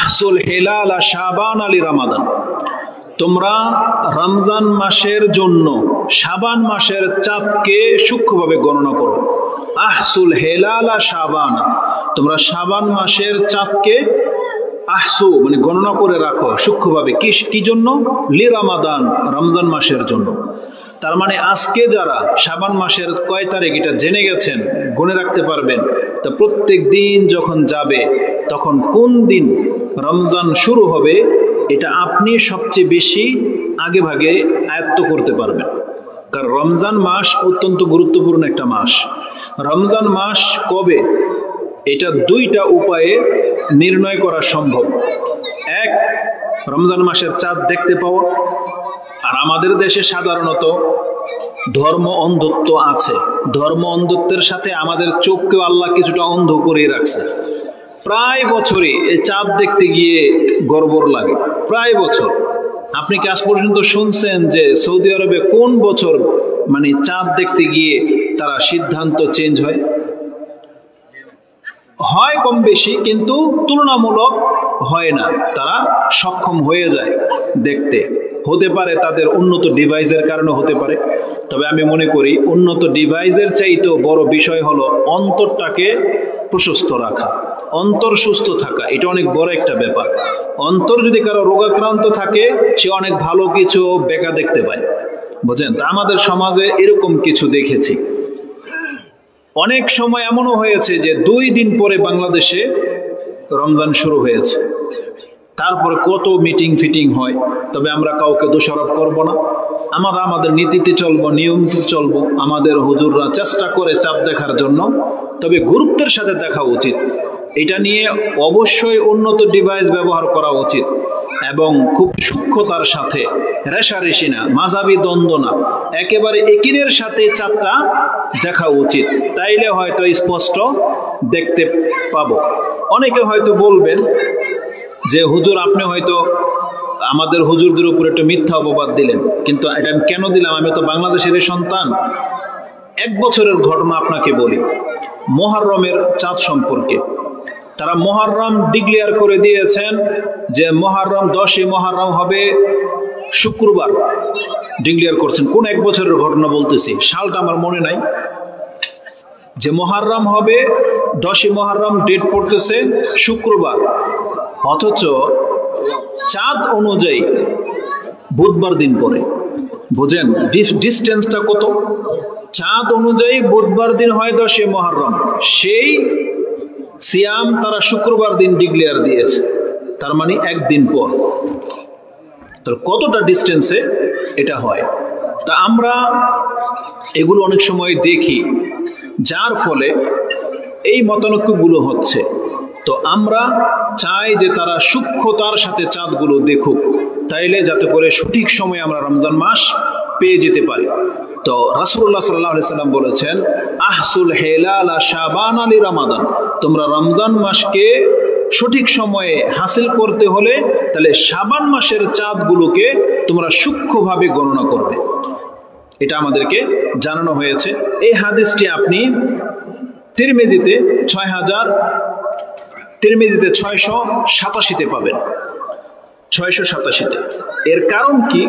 আহসুল হিলালা শাবান আলি রমাদান, তোমরা রমজান মাসের জন্য শাবান মাসের চাঁদকে সূক্ষ্মভাবে গণনা করো। আহসুল হিলালা শাবান, তোমরা শাবান মাসের চাঁদকে আহসু মানে গণনা করে রাখো সূক্ষ্মভাবে। কি জন্য? লি রমাদান, রমজান মাসের জন্য। তার মানে আজকে যারা শাবান মাসের কয় তারিখ এটা জেনে গেছেন, গুনে রাখতে পারবেন, তা প্রত্যেক দিন যখন যাবে তখন কোন দিন রমজান শুরু হবে এটা আপনি সবচেয়ে বেশি আগে ভাগে আয়ত্ত করতে পারবেন। কারণ রমজান মাস অত্যন্ত গুরুত্বপূর্ণ একটা মাস। রমজান মাস কবে এটা দুইটা উপায়ে নির্ণয় করা সম্ভব। এক, রমজান মাসের চাঁদ দেখতে পাওয়া। আর আমাদের দেশে সাধারণত ধর্ম অন্ধত্ব আছে। ধর্ম অন্ধত্বের সাথে আমাদের চোখকেও আল্লাহ কিছুটা অন্ধ করে রাখছে। প্রায় বছরই এই চাঁদ দেখতে গিয়ে গড়বড় লাগে, প্রায় বছর। আপনি কি আজ পর্যন্ত শুনছেন যে সৌদি আরবে কোন বছর মানে চাঁদ দেখতে গিয়ে তারা সিদ্ধান্ত চেঞ্জ হয়? হয় কম বেশি, কিন্তু তুলনামূলক হয় না। তারা সক্ষম হয়ে যায় দেখতে। হতে পারে তাদের উন্নত ডিভাইসের কারণে হতে পারে, তবে আমি মনে করি উন্নত ডিভাইসের চাইতেও বড় বিষয় হলো অন্তরটাকে প্রশস্ত রাখা, অন্তর সুস্থ থাকা। এটা অনেক বড় একটা ব্যাপার। অন্তর যদি কারো রোগাক্রান্ত থাকে, সে অনেক ভালো কিছু বেকা দেখতে পায়, বুঝেন? তা আমাদের সমাজে এরকম কিছু দেখেছি। অনেক সময় এমনও হয়েছে যে 2 দিন পরে বাংলাদেশে রমজান শুরু হয়েছে। তারপরে কত মিটিং ফিটিং হয়, তবে আমরা কাউকে দোষারোপ করব না। আমরা আমাদের নীতিতে চলবো, নিয়ম চলবো। আমাদের হুজুররা চেষ্টা করে চাঁদ দেখার জন্য, তবে গুরুত্বের সাথে দেখা উচিত। এটা নিয়ে অবশ্যই উন্নত ডিভাইস ব্যবহার করা উচিত এবং খুব সূক্ষ্মতার সাথে, রেশারেশি না, মাঝাবি দ্বন্দ্ব না, একেবারে একিনের সাথে চাঁদটা দেখা উচিত। তাইলে হয়তো স্পষ্ট দেখতে পাবো। অনেকে হয়তো বলবেন যে হুজুর আপনি হয়তো আমাদের হুজুরদের উপর একটা মিথ্যা অপবাদ দিলেন। কিন্তু এটা আমি কেন দিলাম? আমি তো বাংলাদেশের সন্তান। 1 বছরের ঘটনা আপনাকে বলি মুহররমের চাঁদ সম্পর্কে। তারা মুহররম ডিক্লেয়ার করে দিয়েছেন যে মুহররম 10ই মুহররম হবে শুক্রবার, ডিক্লেয়ার করছেন। কোন 1 বছরের ঘটনা বলতেছি, সালটা আমার মনে নাই। যে মুহররম হবে 10ই মুহররম, ডেট পড়তেছে শুক্রবার, অথচ চাঁদ অনুযায়ী বুধবার দিন পরে। বুঝেন ডিস্টেন্সটা কত? চাঁদ অনুযায়ী বুধবার দিন হয় 10ই মুহররম, সেই সিয়াম তারা শুক্রবার দিন ডিক্লেয়ার দিয়েছে। তার মানে 1 দিন পর। তো কতটা ডিস্টেন্সে এটা হয়? তা আমরা এগুলো অনেক সময় দেখি, যার ফলে এই মতানৈক্যগুলো হচ্ছে। তো আমরা চাই যে তারা সূক্ষ্মতার সাথে চাঁদগুলো দেখুক, তাইলে যাতে করে সঠিক সময়ে আমরা রমজান মাস পেয়ে যেতে পারি। তো রাসূলুল্লাহ সাল্লাল্লাহু আলাইহি সাল্লাম বলেছেন, আহসুল হিলালা শাবান আলি রমাদান, তোমরা রমজান মাসকে সঠিক সময়ে হাসিল করতে হলে তাহলে শাবান মাসের চাঁদগুলোকে তোমরা সূক্ষ্মভাবে গণনা করবে। এটা আমাদেরকে জানানো হয়েছে। এই হাদিসটি আপনি তিরমিজিতে 687 পাবেন, 687-তে। এর কারণ কি?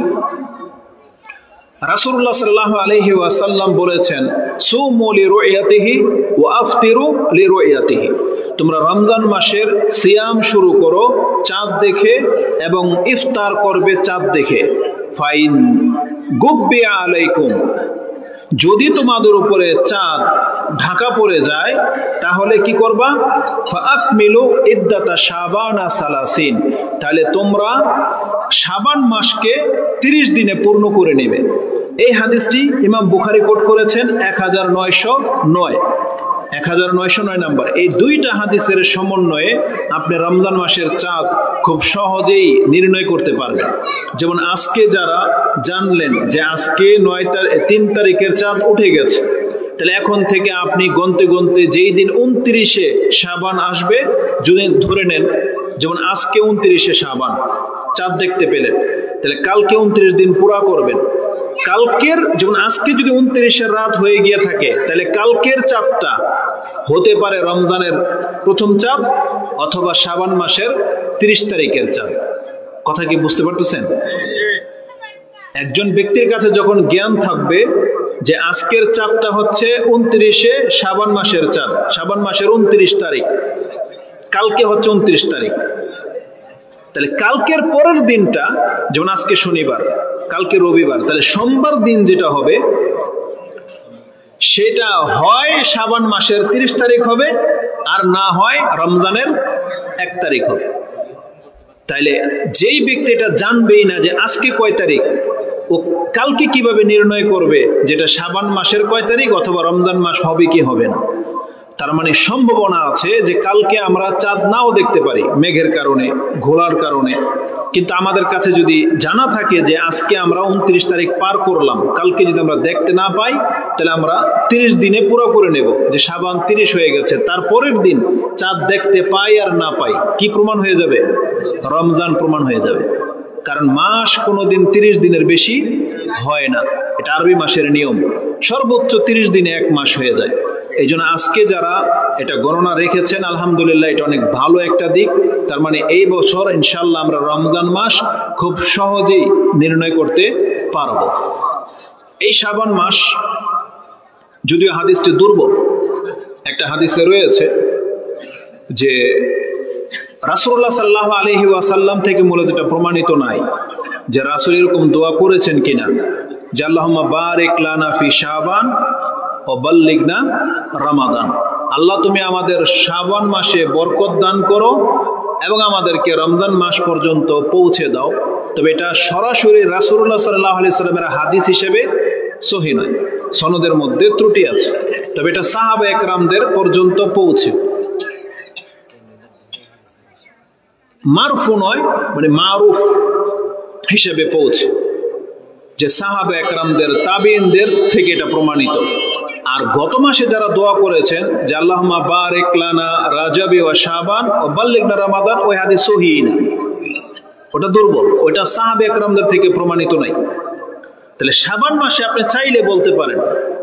রাসূলুল্লাহ সাল্লাল্লাহু আলাইহি ওয়াসাল্লাম বলেছেন, সুমু লিরুয়াতিহি ওয়া আফতিরু লিরুয়াতিহি, তোমরা রমজান মাসের সিয়াম শুরু করো চাঁদ দেখে এবং ইফতার করবে চাঁদ দেখে। ফাইন গুব্বিয়া আলাইকুম, যদি তোমাদের উপরে চাঁদ ঢাকা পড়ে যায় তাহলে কি করবা? ফাআকমিলু ইদ্দাতা শাবানা সালাসিন, তাহলে তোমরা শাবান মাসকে 30 দিনে পূর্ণ করে নেবে। এই হাদিসটি ইমাম বুখারী কোট করেছেন 1909 নাম্বার। এই দুইটা হাদিসের সমন্বয়ে আপনি রমজান মাসের চাঁদ খুব সহজেই নির্ণয় করতে পারবেন। যেমন আজকে যারা জানলেন যে আজকে 3 তারিখের চাঁদ উঠে গেছে, তাহলে এখন থেকে আপনি গনতে গনতে যেই দিন 29শে শাবান আসবে, যদি ধরে নেন যেমন আজকে 29শে শাবান চাঁদ দেখতে পেলেন, তাহলে কালকে 29 দিন পুরা করবেন। কালকের যেমন আজকে যদি 29এর রাত হয়ে গিয়ে থাকে, তাহলে কালকের চাঁদটা হতে পারে রমজানের প্রথম চাঁদ, অথবা শাবান মাসের 30 তারিখের চাঁদ। কথা কি বুঝতে পারতেছেন? একজন ব্যক্তির কাছে যখন জ্ঞান থাকবে যে আজকের চাঁদটা হচ্ছে 29শে শাবান মাসের চাঁদ, শাবান মাসের 29 তারিখ, কালকে হচ্ছে 29 তারিখ, তাহলে কালকের পরের দিনটা, যেমন আজকে শনিবার, কালকে রবিবার, তাহলে সোমবার দিন যেটা হবে সেটা হয় শাবান মাসের 30 তারিখ হবে, আর না হয় রমজানের 1 তারিখ হবে। তাইলে যেই ব্যক্তি এটা জানবেই না যে আজকে কয় তারিখ, ও কালকে কিভাবে নির্ণয় করবে যেটা শাবান মাসের কয় তারিখ অথবা রমজান মাস হবে কি হবে না? তার মানে সম্ভাবনা আছে যে কালকে আমরা চাঁদ নাও দেখতে পারি মেঘের কারণে, ঘোলার কারণে, কিন্তু আমাদের কাছে যদি জানা থাকে যে আজকে আমরা 29 তারিখ পার করলাম, কালকে যদি আমরা দেখতে না পাই তাহলে আমরা 30 দিনে পুরো করে নেব যে শাবান 30 হয়ে গেছে, তারপরের দিন চাঁদ দেখতে পাই আর না পাই কি প্রমাণ হয়ে যাবে? রমজান প্রমাণ হয়ে যাবে। কারণ মাস কোনোদিন 30 দিনের বেশি হয় না, এটা আরবি মাসের নিয়ম, সর্বোচ্চ 30 দিনে 1 মাস হয়ে যায়। এই জন্য আজকে যারা এটা গণনা রেখেছেন আলহামদুলিল্লাহ, এটা অনেক ভালো একটা দিক। তার মানে এই বছর ইনশাল্লাহ আমরা রমজান মাস খুব সহজেই নির্ণয় করতে পারব। এই শাবান মাস, যদিও হাদিসটি দুর্বল, একটা হাদিসে রয়েছে যে রাসূলুল্লাহ সাল্লাল্লাহু আলাইহি ওয়াসাল্লাম থেকে মূলত এটা প্রমাণিত নাই যে রাসূল এরকম দোয়া করেছেন কিনা যে আল্লাহুম্মা বারিক লানা ফি শাবান ও বাল্লিগনা রমাদান, আল্লাহ তুমি আমাদের শাবান মাসে বরকত দান করো এবং আমাদেরকে রমজান মাস পর্যন্ত পৌঁছে দাও। তবে এটা সরাসরি রাসূলুল্লাহ সাল্লাল্লাহু আলাইহি সাল্লামের হাদিস হিসেবে সহিহ নয়, সনদের মধ্যে ত্রুটি আছে, তবে এটা সাহাবা একরামদের পর্যন্ত পৌঁছে, মারফু নয়, মানে মারুফ হিসেবে পৌঁছে, যে সাহাবা একরামদের, তাবিঈনদের থেকে এটা প্রমাণিত। আর গত মাসে যারা দোয়া করেছেন যে আল্লাহুম্মা বারিক লানা রাজাবি ওয়া শাবান ওয়া বাল্লিগনা রমাদান, ওই হাদিস সহিহ না, ওটা দুর্বল, ওটা সাহাবা একরামদের থেকে প্রমাণিত নাই। তাহলে শাবান মাসে আপনি চাইলে বলতে পারেন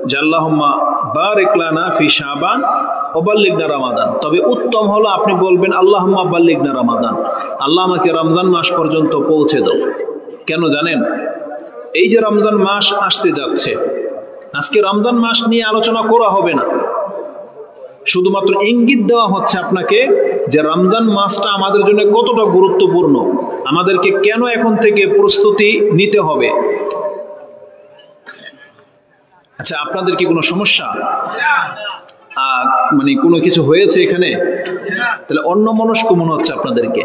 যে আল্লাহুম্মা বারিক লানা ফি শাবান ওয়া বাল্লিগনা রমাদান, তবে উত্তম হলো আপনি বলবেন আল্লাহুম্মা বাল্লিগনা রমাদান, আল্লাহ আমাকে রমজান মাস পর্যন্ত পৌঁছে দাও। কেন জানেন? এই যে রমজান মাস আসতে যাচ্ছে, আজকে রমজান মাস নিয়ে আলোচনা করা হবে না, শুধুমাত্র ইঙ্গিত দেওয়া হচ্ছে আপনাকে যে রমজান মাসটা আমাদের জন্য কতটা গুরুত্বপূর্ণ, আমাদেরকে কেন এখন থেকে প্রস্তুতি নিতে হবে। আচ্ছা, আপনাদের কি কোনো সমস্যা, মানে কোনো কিছু হয়েছে এখানে? তাহলে অন্য মনস্ক মনে হচ্ছে আপনাদেরকে,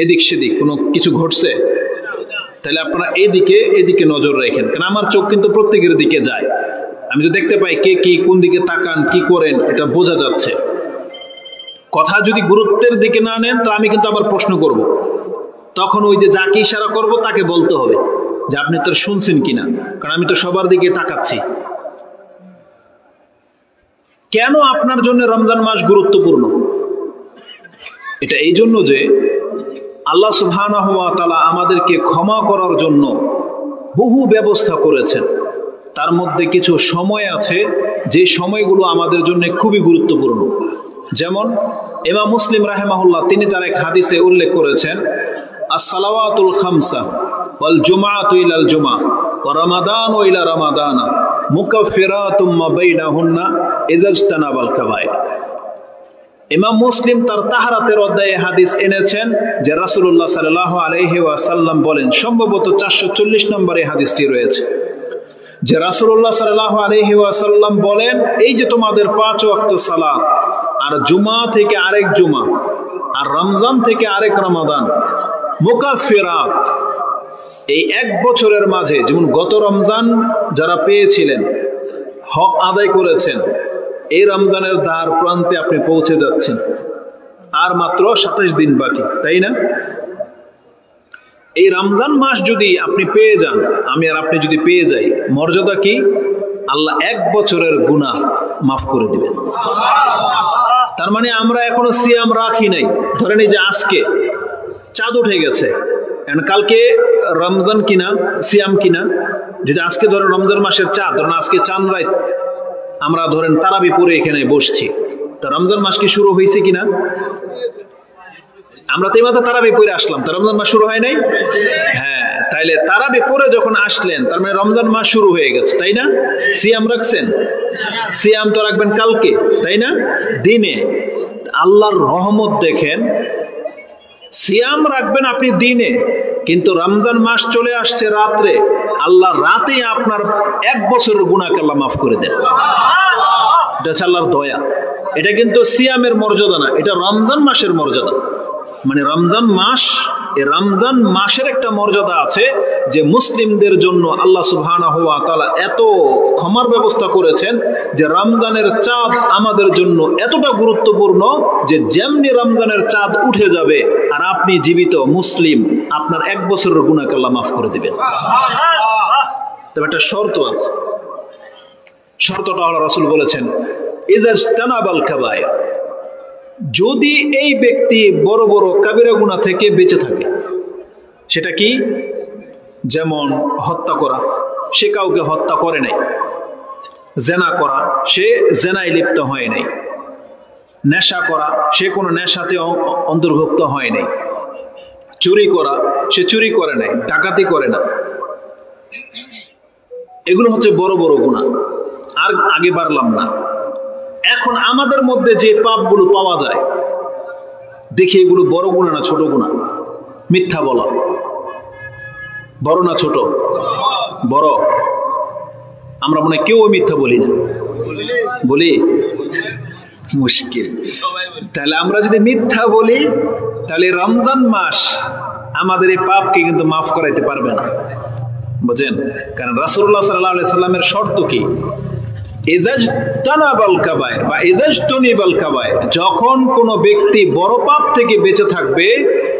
এদিক সেদিক কোনো কিছু ঘটছে, তাহলে আপনারা এদিকে নজর রাখেন, কারণ আমার চোখ কিন্তু প্রত্যেকের দিকে যায়, আমি তো দেখতে পাই কে কি কোন দিকে তাকান, কি করেন, এটা বোঝা যাচ্ছে। কথা যদি গুরুত্বের দিকে না নেন তো আমি কিন্তু আবার প্রশ্ন করব, তখন ওই যে যাকে ইশারা করব তাকে বলতে হবে যে আপনি তো শুনছেন কিনা, কারণ আমি তো সবার দিকে তাকাচ্ছি। কেন আপনার জন্য রমজান মাস গুরুত্বপূর্ণ? এটা এই জন্য যে আল্লাহ সুবহানাহু ওয়া তাআলা আমাদেরকে ক্ষমা করার জন্য বহু ব্যবস্থা করেছেন। তার মধ্যে কিছু সময় আছে যে সময়গুলো আমাদের জন্য খুবই গুরুত্বপূর্ণ। যেমন ইমাম মুসলিম রাহিমাহুল্লাহ তিনি তার এক হাদিসে উল্লেখ করেছেন, as-salawatul khamsa wal jumu'atu ila al-jumu'ah wa ramadanu ila ramadana mukaffiratun ma bainahunna idza ijtanaba al-kaba'ir। ইমাম মুসলিম তার তাহারাতের অধ্যায়ে হাদিস এনেছেন যে রাসূলুল্লাহ সাল্লাল্লাহু আলাইহি ওয়াসাল্লাম বলেন, সম্ভবত 440 নম্বরে হাদিসটি রয়েছে, যে রাসূলুল্লাহ সাল্লাল্লাহু আলাইহি ওয়াসাল্লাম বলেন, এই যে তোমাদের 5 ওয়াক্ত সালাত, আর জুমা থেকে আরেক জুমা, আর রমজান থেকে আরেক রমাদান, মুকাফফিরাত, এই 1 বছরের মাঝে, যেমন গত রমজান যারা পেয়েছিলেন, হক আদায় করেছেন, এই রমজানের দ্বার প্রান্তে আপনি পৌঁছে যাচ্ছেন, আর মাত্র 27 দিন বাকি, তাই না? এই রমজান মাস যদি আপনি পেয়ে যান, আমি আর আপনি যদি পেয়ে যাই, মর্যাদা কি? আল্লাহ 1 বছরের গুনাহ মাফ করে দিবেন। তার মানে আমরা এখনো সিয়াম রাখি নাই, ধরেন এই যে আজকে চাঁদ উঠে গেছে, কালকে রমজান কিনা সিয়াম কিনা, যদি আজকে ধরেন রমজান মাসের চাঁদ, ধরেন আজকে চাঁদ রাত, আমরা ধরেন তারাবি পড়ে এখানে বসছি, তা রমজান মাস কি শুরু হয়েছে কিনা? আমরা তো এইমাত্র তারাবি পড়ে আসলাম, তা রমজান মাস শুরু হয় নাই? হ্যাঁ, তাইলে তারাবি পড়ে যখন আসলেন তার মানে রমজান মাস শুরু হয়ে গেছে, তাই না? সিয়াম রাখছেন, সিয়াম তো রাখবেন কালকে, তাই না? দিনে। আল্লাহর রহমত দেখেন, সিয়াম রাখবেন আপনি দিনে, কিন্তু রমজান মাস চলে আসছে রাত্রে, আল্লাহ রাতে আপনার 1 বছরের গুনাহকে আল্লাহ মাফ করে দেন। এটা হচ্ছে আল্লাহর দয়া। এটা কিন্তু সিয়ামের মর্যাদা না, এটা রমজান মাসের মর্যাদা। মানে রমজান মাস, এই রমজান মাসের একটা মর্যাদা আছে যে মুসলিমদের জন্য আল্লাহ সুবহানাহু ওয়া তাআলা এত ক্ষমার ব্যবস্থা করেছেন যে রমজানের চাঁদ আমাদের জন্য এতটা গুরুত্বপূর্ণ যে যেমনি রমজানের চাঁদ উঠে যাবে আর আপনি জীবিত মুসলিম, আপনার 1 বছরের গুনাহকে আল্লাহ মাফ করে দিবেন। তবে একটা শর্ত আছে, শর্তটা হলো রাসূল বলেছেন ইজাজতানাবাল কাবায়ের, যদি এই ব্যক্তি বড় বড় কাবিরা গুনাহ থেকে বেঁচে থাকে। সেটা কি? যেমন হত্যা করা, সে কাউকে হত্যা করে নাই। জেনা করা, সে জেনায় লিপ্ত হয় নাই। নেশা করা, সে কোনো নেশাতে অন্তর্ভুক্ত হয় নাই। চুরি করা, সে চুরি করে নাই। ডাকাতি করে না। এগুলো হচ্ছে বড় বড় গুনাহ। আর আগে বাড়লাম না। এখন আমাদের মধ্যে যে পাপগুলো পাওয়া যায়, দেখি এগুলো বড় গুনাহ না ছোট গুনাহ? মিথ্যা বলা বড় না ছোট? বড়। আমরা মনে কেউ মিথ্যা বলি না, বলি? মুশকিল। তাহলে আমরা যদি মিথ্যা বলি, তাহলে রমজান মাস আমাদের এই পাপকে কিন্তু মাফ করাইতে পারবে না, বুঝেন? কারণ রাসূলুল্লাহ সাল্লাল্লাহু আলাইহি সাল্লামের শর্ত কি? যখন কোন ব্যক্তি বড় পাপ থেকে বেঁচে থাকবে,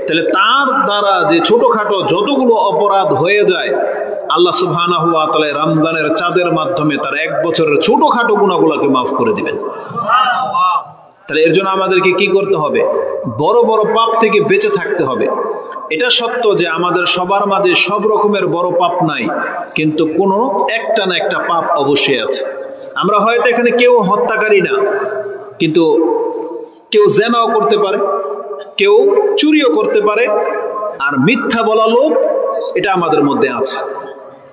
তাহলে তার দ্বারা যে ছোটখাটো যতগুলো অপরাধ হয়ে যায়, আল্লাহ সুবহানাহু ওয়া তাআলা রমজানের চাঁদের মাধ্যমে তার 1 বছরের ছোটখাটো গুনাহগুলোকে মাফ করে দিবেন। তাহলে এর জন্য আমাদেরকে কি করতে হবে? বড় বড় পাপ থেকে বেঁচে থাকতে হবে। এটা সত্য যে আমাদের সবার মাঝে সব রকমের বড় পাপ নাই, কিন্তু কোনো একটা না একটা পাপ অবশ্যই আছে। আমরা হয়তো এখানে কেউ হত্যাকারী না, কিন্তু কেউ জেনাও করতে পারে, কেউ চুরিও করতে পারে, আর মিথ্যা বলা লোক এটা আমাদের মধ্যে আছে।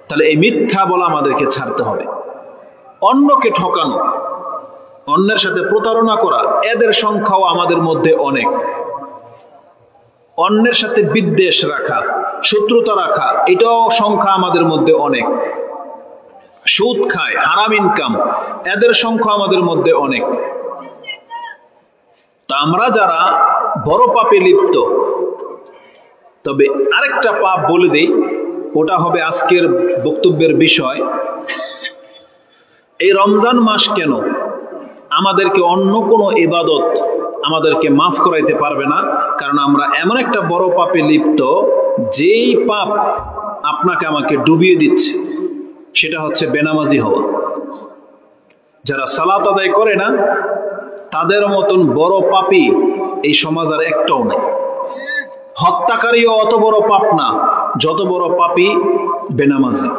তাহলে এই মিথ্যা বলা আমাদেরকে ছাড়তে হবে। অন্যকে ঠকানো, অন্যের সাথে প্রতারণা করা, এদের সংখ্যাও আমাদের মধ্যে অনেক। অন্যের সাথে বিদ্বেষ রাখা, শত্রুতা রাখা, এটাও সংখ্যা আমাদের মধ্যে অনেক। সুদ খায়, হারাম ইনকাম, এদের সংখ্যা আমাদের মধ্যে অনেক। তা আমরা যারা বড় পাপে লিপ্ত, তবে আরেকটা পাপ বলে দেই, ওটা হবে আজকের বক্তব্যের বিষয়। এই রমজান মাস কেন আমাদেরকে অন্য কোনো ইবাদত আমাদেরকে মাফ করাইতে পারবে না? কারণ আমরা এমন একটা বড় পাপে লিপ্ত, যেই পাপ আপনাকে আমাকে ডুবিয়ে দিচ্ছে, সেটা হচ্ছে বেনামাজি হওয়া। যারা সালাত আদায় করে না, তাদের মতন বড় পাপী এই সমাজ আর একটাও নেই। হত্যাকারীও অত বড় পাপ না যত বড় পাপী বেনামাজি।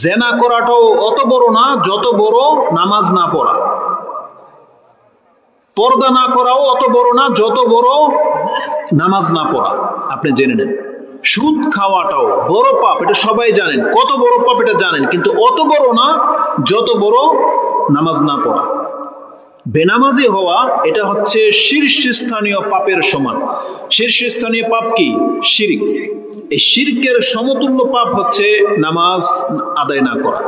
জেনা করাটাও অত বড় না যত বড় নামাজ না পড়া। পর্দা না করাও অত বড় না যত বড় নামাজ না পড়া। আপনি জেনে নেন। সুদ খাওয়াটাও বড় পাপ, এটা সবাই জানেন। কত বড় পাপ এটা জানেন, কিন্তু অত বড় না যত বড় নামাজ না পড়া। বেনামাজি হওয়া এটা হচ্ছে শীর্ষস্থানীয় পাপের সমান। শীর্ষস্থানীয় পাপ কি? শিরক। এই শিরকের সমতুল্য পাপ হচ্ছে নামাজ আদায় না করা।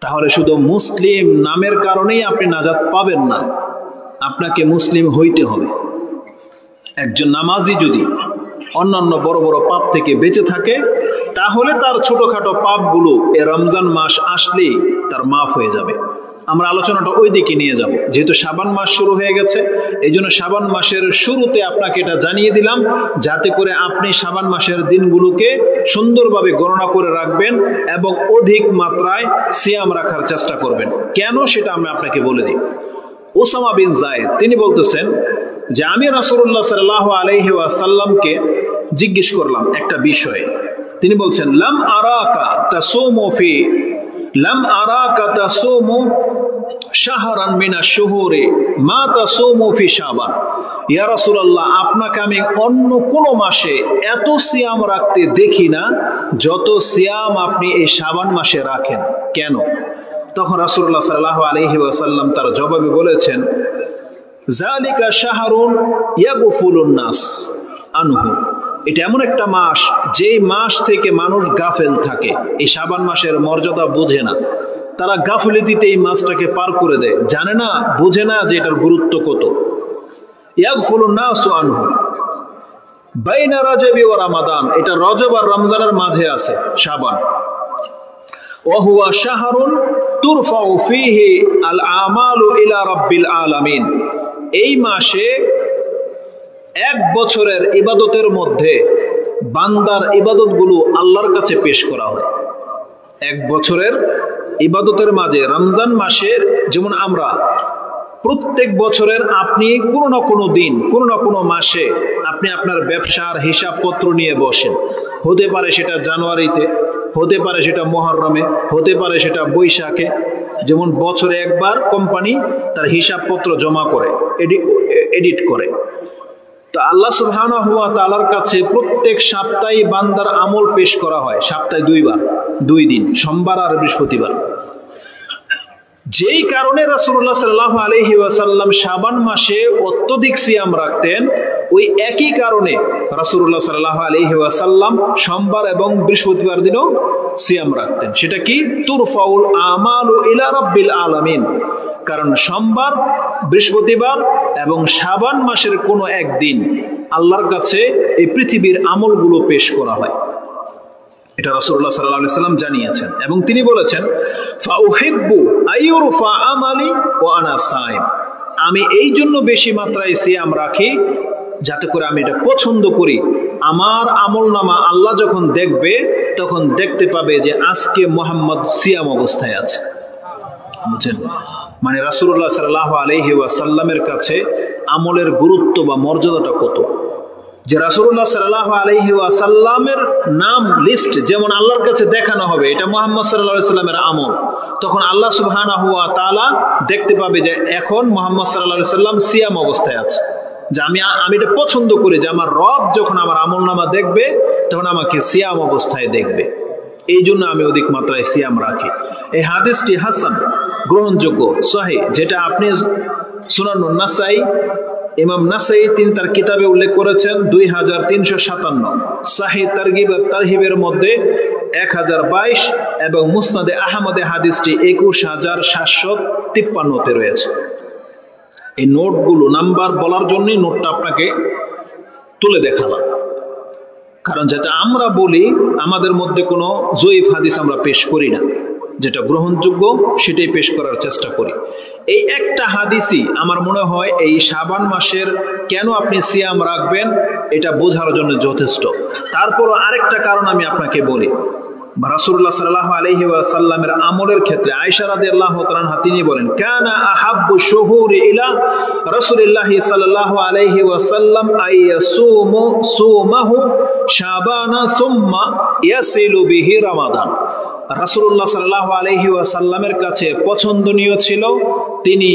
তাহলে শুধু মুসলিম নামের কারণেই আপনি নাজাত পাবেন না, আপনাকে মুসলিম হইতে হবে। একজন নামাজি যদি অন্যান্য বড় বড় পাপ থেকে বেঁচে থাকে, তাহলে তার ছোটখাটো পাপগুলো এ রমজান মাস আসলেই তার মাফ হয়ে যাবে। আমরা আলোচনাটা ওই দিকে নিয়ে যাব। যেহেতু শাবান মাস শুরু হয়ে গেছে, এই জন্য শাবান মাসের শুরুতে আপনাকে এটা জানিয়ে দিলাম, যাতে করে আপনি শাবান মাসের দিনগুলোকে সুন্দরভাবে গণনা করে রাখবেন এবং অধিক মাত্রায় সিয়াম রাখার চেষ্টা করবেন। কেন সেটা আমি আপনাকে বলে দিই। উসামা বিন যায়েদ তিনি বলতেছেন যে আমি রাসূলুল্লাহ সাল্লাল্লাহু আলাইহি ওয়াসাল্লামকে জিজ্ঞেস করলাম একটা বিষয়ে। তিনি বলছেন, লাম আরাকা তাসুমু শাহরান মিনাশ শুহুরি মা তাসুমু ফি শাবান, ইয়া রাসূলুল্লাহ আপনাকে আমি অন্য কোন মাসে এত সিয়াম রাখতে দেখি না যত সিয়াম আপনি এই শাবান মাসে রাখেন, কেন? তখন রাসূলুল্লাহ সাল্লাল্লাহু আলাইহি ওয়াসাল্লাম তার জবাবে বলেছেন, যালিকা শাহরুন ইয়াগফুলুন নাস আনহু, এটা এমন একটা মাস যেই মাস থেকে মানুষ গাফেল থাকে, এই শাবান মাসের মর্যাদা বোঝে না, তারা গাফিলতিতে এই মাসটাকে পার করে দেয়, জানে না, বোঝে না যে এটার গুরুত্ব কত। ইয়াগফুলুন নাসু আনহু বাইনা রাজবি ওয়া রমাদান, এটা রজব আর রমজানের মাঝে আছে শাবান। ওয়া হুয়া শাহরুন তুরফাউ ফীহি আল আমালু ইলা রাব্বিল আলামিন, এই মাসে এক বছরের ইবাদতের মধ্যে বান্দার ইবাদতগুলো আল্লাহর কাছে পেশ করা হয়। এক বছরের ইবাদতের মাঝে রমজান মাসের, যেমন আমরা প্রত্যেক বছরের আপনি কোনো না কোনো দিন কোনো না কোনো মাসে আপনি আপনার ব্যবসার হিসাবপত্র নিয়ে বসেন, হতে পারে সেটা জানুয়ারিতে, হতে পারে সেটা মুহররমে, হতে পারে সেটা বৈশাখে। যেমন বছরে একবার কোম্পানি তার হিসাবপত্র জমা করে, এডিট করে। তো আল্লাহ সুবহানাহু ওয়া তাআলার কাছে প্রত্যেক সপ্তাহে বান্দার আমল পেশ করা হয়, সপ্তাহে দুইবার, 2 দিন, সোমবার আর বৃহস্পতিবার। যেই কারণে রাসূলুল্লাহ সাল্লাল্লাহু আলাইহি ওয়াসাল্লাম শাবান মাসে অত্যধিক সিয়াম রাখতেন, ওই একই কারণে রাসূলুল্লাহ সাল্লাল্লাহু আলাইহি ওয়াসাল্লাম সোমবার এবং বৃহস্পতিবার দিনও সিয়াম রাখতেন। সেটা কি? তুরফাউল আমালু ইলা রাব্বিল আলামিন, কারণ সোমবার, বৃহস্পতিবার এবং শাবান মাসের কোনো একদিন আল্লাহর কাছে এই পৃথিবীর আমলগুলো পেশ করা হয়। এটা রাসূলুল্লাহ সাল্লাল্লাহু আলাইহি ওয়াসাল্লাম জানিয়েছেন এবং তিনি বলেছেন, ফাউহিব্বু আইয়ুরফা আমালি ওয়া আনা সাইম, আমি এই জন্য বেশি মাত্রায় সিয়াম রাখি যাতে করে আমি এটা পছন্দ করি, আমার আমলনামা আল্লাহ যখন দেখবে তখন দেখতে পাবে যে আজকে মুহাম্মদ সিয়াম অবস্থায় আছে। বুঝছেন? মানে রাসূলুল্লাহ সাল্লাল্লাহু আলাইহি ওয়াসাল্লামের কাছে আমলের গুরুত্ব বা মর্যাদাটা কত, যে রাসূলুল্লাহ সাল্লাল্লাহু আলাইহি ওয়াসাল্লামের নাম লিস্ট যেমন আল্লাহর কাছে দেখানো হবে এটা মুহাম্মদ সাল্লাল্লাহু আলাইহি ওয়াসাল্লামের আমল, তখন আল্লাহ সুবহানাহু ওয়া তাআলা দেখতে পাবে যে এখন মুহাম্মদ সাল্লাল্লাহু আলাইহি ওয়াসাল্লাম সিয়াম অবস্থায় আছে, যে আমি এটা পছন্দ করি যে আমার রব যখন আমার আমলনামা দেখবে তখন আমাকে সিয়াম অবস্থায় দেখবে, এই জন্য আমি অধিক মাত্রায় সিয়াম রাখি। এই হাদিসটি হাসান, গ্রহণযোগ্য, সহিহ, যেটা আপনি সুনানুন নাসাই, ইমাম নাসাই তিনি তার কিতাবে উল্লেখ করেছেন 2357, সাহিহ তারগিব আর তারহিবের মধ্যে 1022 এবং মুসনাদে আহমদে হাদিসটি 21753 রয়েছে। এই নোটগুলো নাম্বার বলার জন্যই নোটটা আপনাকে তুলে দেখালাম, কারণ যেটা আমরা বলি আমাদের মধ্যে কোনো জয়ীফ হাদিস আমরা পেশ করি না, যেটা গ্রহণযোগ্য সেটাই পেশ করার চেষ্টা করি। এই একটা হাদিসই আমার মনে হয় এই শাবান মাসের কেন আপনি সিয়াম রাখবেন এটা বোঝার জন্য যথেষ্ট। তারপর আরেকটা কারণ আমি আপনাকে বলি, রাসূলুল্লাহ সাল্লাল্লাহু আলাইহি ওয়াসাল্লামের আমলের ক্ষেত্রে আয়েশা রাদিয়াল্লাহু তাআলা আনহা তিনি বলেন, কানা আহাব্বু শুহুরি ইলা রাসূলিল্লাহি সাল্লাল্লাহু আলাইহি ওয়াসাল্লাম আইয়াসুমু সুমাহু শাবানা সুম্মা ইয়াসিলু বিহি রমাদান। রাসূলুল্লাহ সাল্লাল্লাহু আলাইহি ওয়াসাল্লামের কাছে পছন্দনীয় ছিল, তিনি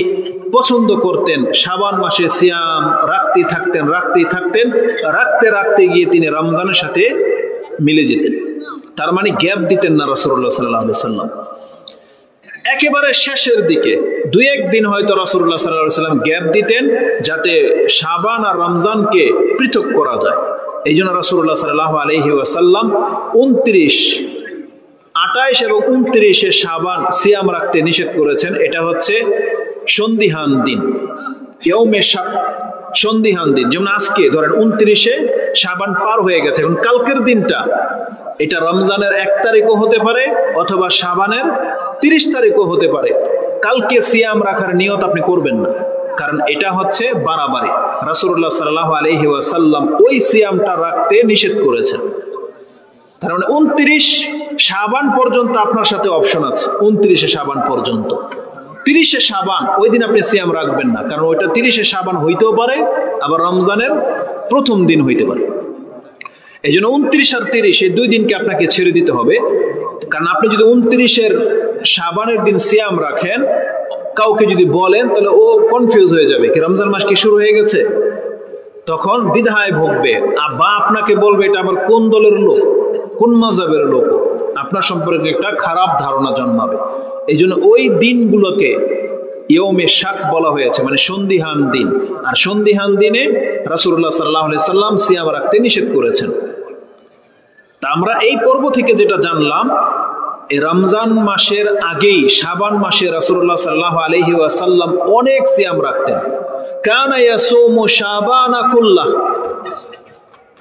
পছন্দ করতেন শাবান মাসে সিয়াম রাখতে থাকতেন, রাখতে রাখতে গিয়ে তিনি রমজানের সাথে মিলে যেতেন। তার মানে গ্যাপ দিতেন না রাসূলুল্লাহ সাল্লাল্লাহু আলাইহি ওয়াসাল্লাম। একেবারে শেষের দিকে 2-1 দিন হয়তো রাসূলুল্লাহ সাল্লাল্লাহু আলাইহি ওয়াসাল্লাম গ্যাপ দিতেন যাতে শাবান আর রমজানকে পৃথক করা যায়। এই জন্য রাসূলুল্লাহ সাল্লাল্লাহু আলাইহি ওয়াসাল্লাম 29, 28 এবং 29 শাবান সিয়াম রাখতে নিষেধ করেছেন। এটা হচ্ছে সন্ধিহান দিন, ইয়ৌমে শাক, সন্ধিহান দিন। যেমন আজকে ধরেন 29 শাবান পার হয়ে গেছে, এখন কালকের দিনটা এটা রমজানের 1 তারিখও হতে পারে অথবা শাবানের 30 তারিখও হতে পারে। কালকে সিয়াম রাখার নিয়ত আপনি করবেন না, কারণ এটা হচ্ছে বাড়াবাড়ি। রাসূলুল্লাহ সাল্লাল্লাহু আলাইহি ওয়াসাল্লাম ওই সিয়ামটা রাখতে নিষেধ করেছেন। তার মানে 29 শাবান পর্যন্ত আপনার সাথে অপশন আছে, 29 শাবান পর্যন্ত। 30 শাবান ওই দিন আপনি সিয়াম রাখবেন না, কারণ ওইটা 30 শাবান হইতেও পারে, আবার রমজানের প্রথম দিন হইতে পারে। এই জন্য 29 আর 30 এই 2 দিনকে আপনাকে ছেড়ে দিতে হবে। কারণ আপনি যদি 29 শাবানের দিন সিয়াম রাখেন কাউকে যদি বলেন তাহলে ও কনফিউজ হয়ে যাবে, কি রমজান মাস কি শুরু হয়ে গেছে, তখন দ্বিধায় ভুগবে, বা আপনাকে বলবে এটা আবার কোন দলের লোক, কোন মাযহাবের লোক, আপনার সম্পর্কে একটা খারাপ ধারণা জন্মাবে। এই জন্য ওই দিনগুলোকে ইয়ৌমে শাক বলা হয়েছে, মানে সন্দিহান দিন। আর সন্দিহান দিনে রাসূলুল্লাহ সাল্লাল্লাহু আলাইহি সাল্লাম সিয়াম রাখতে নিষেধ করেছেন। তা আমরা এই পর্ব থেকে যেটা জানলাম, এই রমজান মাসের আগেই শাবান মাসে রাসূলুল্লাহ সাল্লাল্লাহু আলাইহি ওয়াসাল্লাম অনেক সিয়াম রাখতেন। কানা ইয়াসুমু শাবানা কুল্লাহ।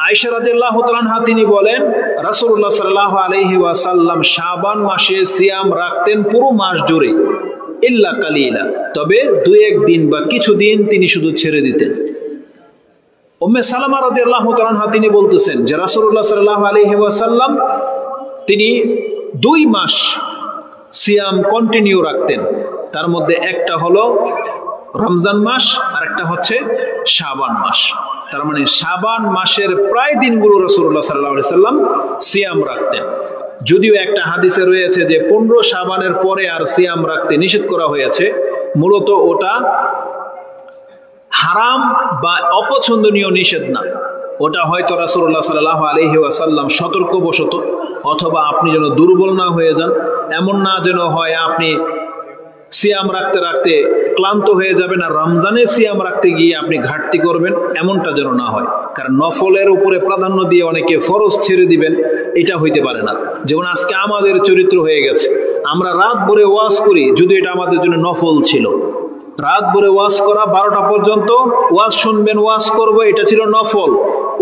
আয়েশা রাদিয়াল্লাহু তাআলা আনহা তিনি বলেন, রাসূলুল্লাহ সাল্লাল্লাহু আলাইহি ওয়াসাল্লাম শাবান মাসে সিয়াম রাখতেন পুরো মাস জুড়ে, ইল্লা কালিলা, তবে দুই এক দিন বা কিছু দিন তিনি শুধু ছেড়ে দিতেন। উম্মে সালামা রাদিয়াল্লাহু তাআলা আনহা তিনি বলতেছেন যে রাসূলুল্লাহ সাল্লাল্লাহু আলাইহি ওয়াসাল্লাম তিনি 2 মাস সিয়াম কন্টিনিউ রাখতেন। তার মধ্যে একটা হলো রমজান মাস আর একটা হচ্ছে শাবান মাস। তার মানে শাবান মাসের প্রায় দিনগুলো রাসূলুল্লাহ সাল্লাল্লাহু আলাইহি সাল্লাম সিয়াম রাখতেন। যদিও একটা হাদিসে রয়েছে যে 15 শাবানের পরে আর সিয়াম রাখতে নিষেধ করা হয়েছে, মূলত ওটা হারাম বা অপছন্দনীয় নিষেধ না, ওটা হয়তো রাসূলুল্লাহ সাল্লাল্লাহু আলাইহি ওয়াসাল্লাম সতর্কবশত, অথবা আপনি যেন দুর্বল না হয়ে যান, এমন না যেন হয় আপনি সিয়াম রাখতে রাখতে ক্লান্ত হয়ে যাবেন আর রমজানে সিয়াম রাখতে গিয়ে আপনি ঘাটতি করবেন, এমনটা যেন না হয়। কারণ নফলের উপরে প্রাধান্য দিয়ে অনেকে ফরজ ছেড়ে দিবেন, এটা হইতে পারে না। যেমন আজকে আমাদের চরিত্র হয়ে গেছে, আমরা রাত ভরে ওয়াজ করি, যদি এটা আমাদের জন্য নফল ছিল। রাত ভরে ওয়াজ করা, 12টা পর্যন্ত ওয়াজ শুনবেন, ওয়াজ করব, এটা ছিল নফল।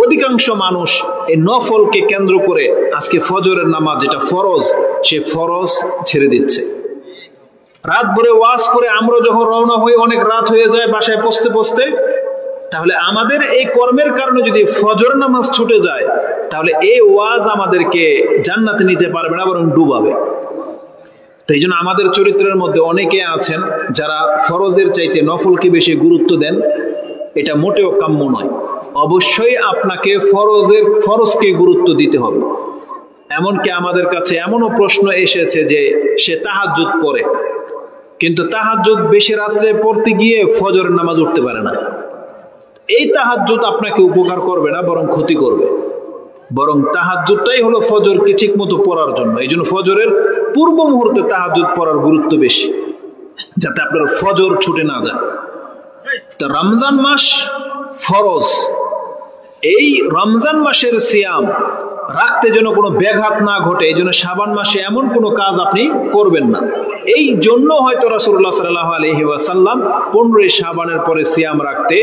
অধিকাংশ মানুষ এই নফলকে কেন্দ্র করে আজকে ফজরের নামাজ যেটা ফরজ, সে ফরজ ছেড়ে দিচ্ছে। রাত ভরে ওয়াজ করে আমরা যখন রওনা হই, অনেক রাত হয়ে যায় বাসায় পৌঁছতে পৌঁছতে, তাহলে আমাদের এই কর্মের কারণে যদি ফজর নামাজ ছুটে যায়, তাহলে এই ওয়াজ আমাদেরকে জান্নাতে নিতে পারবে না, বরং ডুবাবে। তো এই জন্য আমাদের চরিত্রের মধ্যে অনেকে আছেন যারা ফরজের চাইতে নফলকে বেশি গুরুত্ব দেন, এটা মোটেও কাম্য নয়। অবশ্যই আপনাকে ফরজকে গুরুত্ব দিতে হবে। এমনকি আমাদের কাছে এমনও প্রশ্ন এসেছে যে সে তাহাজ্জুদ পড়ে, কিন্তু তাহাজ্জুদ বেশি রাত্রে পড়তে গিয়ে ফজরের নামাজ উঠতে পারে না। এই তাহাজ্জুদ আপনাকে উপকার করবে না, বরং ক্ষতি করবে। বরং তাহাজ্জুদটাই হলো ফজরকে ঠিক মতো পড়ার জন্য। এই জন্য ফজরের পূর্ব মুহূর্তে তাহাজ্জুদ পড়ার গুরুত্ব বেশি, যাতে আপনার ফজর ছুটে না যায়। তো রমজান মাস ফরজ, এই রমজান মাসের সিয়াম রাখতে যেন কোনো ব্যাঘাত না ঘটে, এই জন্য শাবান মাসে এমন কোনো কাজ আপনি করবেন না। এই জন্য হয়তো রাসূলুল্লাহ সাল্লাল্লাহু আলাইহি ওয়াসাল্লাম 15 শাবানের পরে সিয়াম রাখতে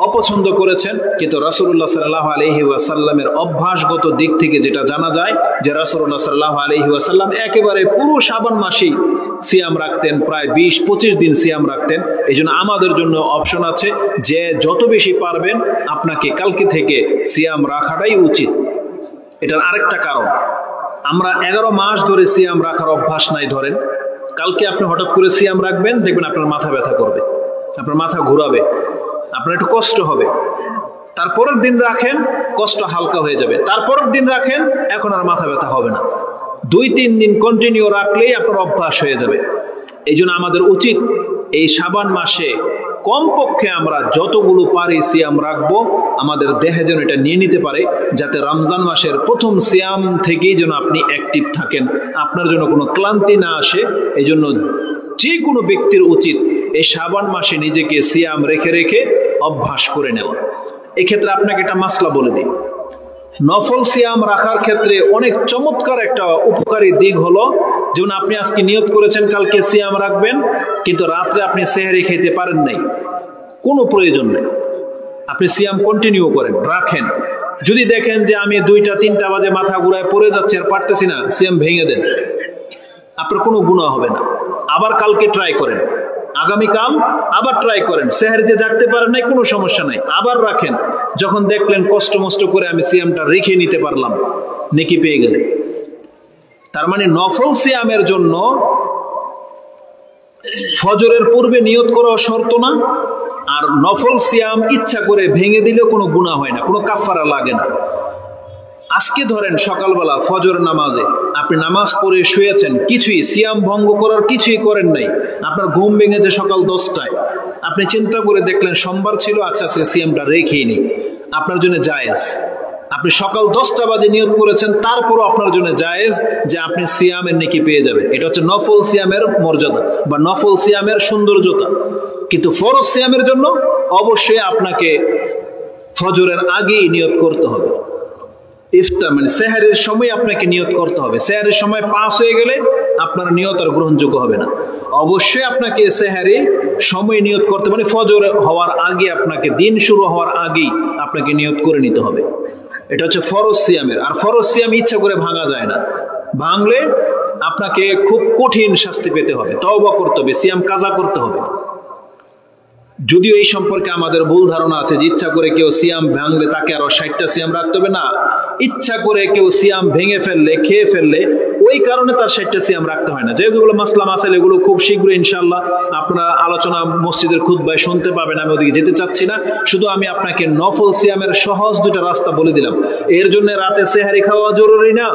অপছন্দ করেছেন। কিন্তু রাসূলুল্লাহ সাল্লাল্লাহু আলাইহি ওয়াসাল্লামের অভ্যাসগত দিক থেকে যেটা জানা যায় যে রাসূলুল্লাহ সাল্লাল্লাহু আলাইহি ওয়াসাল্লাম একেবারে পুরো শাবান মাসেই সিয়াম রাখতেন, প্রায় 20-25 দিন সিয়াম রাখতেন। এই জন্য আমাদের জন্য অপশন আছে যে যত বেশি পারবেন আপনাকে কালকে থেকে সিয়াম রাখাটাই উচিত। এটার আরেকটা কারণ, আমরা 11 মাস ধরে সিয়াম রাখার অভ্যাস নাই। ধরেন কালকে আপনি হঠাৎ করে সিয়াম রাখবেন, দেখবেন আপনার মাথা ব্যথা করবে, আপনার মাথা ঘুরাবে, আপনার একটু কষ্ট হবে। তারপরের দিন রাখেন, কষ্ট হালকা হয়ে যাবে। তারপরের দিন রাখেন, এখন আর মাথা ব্যথা হবে না। 2-3 দিন কন্টিনিউ রাখলেই আপনার অভ্যাস হয়ে যাবে। এই জন্য আমাদের উচিত এই শাবান মাসে কমপক্ষে আমরা যতগুলো পারি সিয়াম রাখবো, আমাদের দেহে যেন এটা নিয়ে নিতে পারে, যাতে রমজান মাসের প্রথম সিয়াম থেকেই যেন আপনি অ্যাক্টিভ থাকেন, আপনার জন্য কোনো ক্লান্তি না আসে। এই জন্য যে কোনো ব্যক্তির উচিত এই শাবান মাসে নিজেকে সিয়াম রেখে রেখে অভ্যাস করে নেওয়া। এক্ষেত্রে আপনাকে একটা মাসলা বলে দিই, নফল সিয়াম রাখার ক্ষেত্রে অনেক চমৎকার একটা উপকারী দিক হলো, যেমন আপনি আজকে নিয়ত করেছেন কালকে সিয়াম রাখবেন, কিন্তু রাত্রে আপনি সেহরি খেতে পারেন নাই, কোনো প্রয়োজন নেই, আপনি সিয়াম কন্টিনিউ করেন, রাখেন। যদি দেখেন যে আমি 2টা-3টা বাজে মাথা ঘুরায় পড়ে যাচ্ছে আর পারতেছি না, সিয়াম ভেঙে দেন, আপনার কোনো গুনাহ হবে না। আবার কালকে ট্রাই করেন, আগামীকাল আবার ট্রাই করেন, সেহরিতে জাগতে পারেন নাই, কোনো সমস্যা নাই, আবার রাখেন। যখন দেখলেন কষ্ট মষ্ট করে আমি সিয়ামটা রেখে নিতে পারলাম, নেকি পেয়ে গেলেন। তার মানে নফল সিয়ামের জন্য ফজরের পূর্বে নিয়ত করা শর্ত না, আর নফল সিয়াম ইচ্ছা করে ভেঙে দিলেও কোনো গুনাহ হয় না, কোনো কাফারা লাগে না। আজকে ধরেন সকালবেলা ফজর নামাজে আপনি নামাজ পড়ে শুয়েছেন, কিছুই সিয়াম ভঙ্গ করার কিছুই করেন নাই, আপনার ঘুম ভেঙেছে সকাল 10টায়, আপনি চিন্তা করে দেখলেন সোমবার ছিল, আচ্ছা আজকে সিয়ামটা রেখেই নি, আপনার জন্য জায়েজ। আপনি সকাল 10টা বাজে নিয়ত করেছেন, তারপরও আপনার জন্য জায়েজ যে আপনি সিয়ামের নেকি পেয়ে যাবেন। এটা হচ্ছে নফল সিয়ামের মর্যাদা বা নফল সিয়ামের সৌন্দর্যতা। কিন্তু ফরজ সিয়ামের জন্য অবশ্যই আপনাকে ফজরের আগেই নিয়ত করতে হবে। ইফতার মানে সেহরির সময় আপনাকে নিয়ত করতে হবে। সেহরির সময় পাস হয়ে গেলে আপনার নিয়ত আর গ্রহণযোগ্য হবে না। অবশ্যই আপনাকে সেহরি সময় নিয়ত করতে, মানে ফজর হওয়ার আগে, আপনাকে দিন শুরু হওয়ার আগেই আপনাকে নিয়ত করে নিতে হবে। এটা হচ্ছে ফরজ সিয়ামের। আর ফরজ সিয়াম ইচ্ছা করে ভাঙা যায় না, ভাঙলে আপনাকে খুব কঠিন শাস্তি পেতে হবে, তওবা করতে হবে, সিয়াম কাজা করতে হবে। যদিও এই সম্পর্কে আমাদের ভুল ধারণা আছে যে ইচ্ছা করে কেউ সিয়াম ভাঙলে তাকে আরো 60টা সিয়াম রাখতে হবে, না, ইচ্ছা করে কেউ সিয়াম ভেঙে ফেললে, খেয়ে ফেললে, ওই কারণে তার 60টা সিয়াম রাখতে হয় না। যেগুলো মাসলা মাসাইল এগুলো খুব শীঘ্রই ইনশাআল্লাহ আপনারা আলোচনা মসজিদের খুতবায় শুনতে পাবেন, আমি ওদিকে যেতে চাচ্ছি না। শুধু আমি আপনাকে নফল সিয়ামের সহজ দুটো রাস্তা বলে দিলাম। এর জন্য রাতে সেহরি খাওয়া জরুরি না,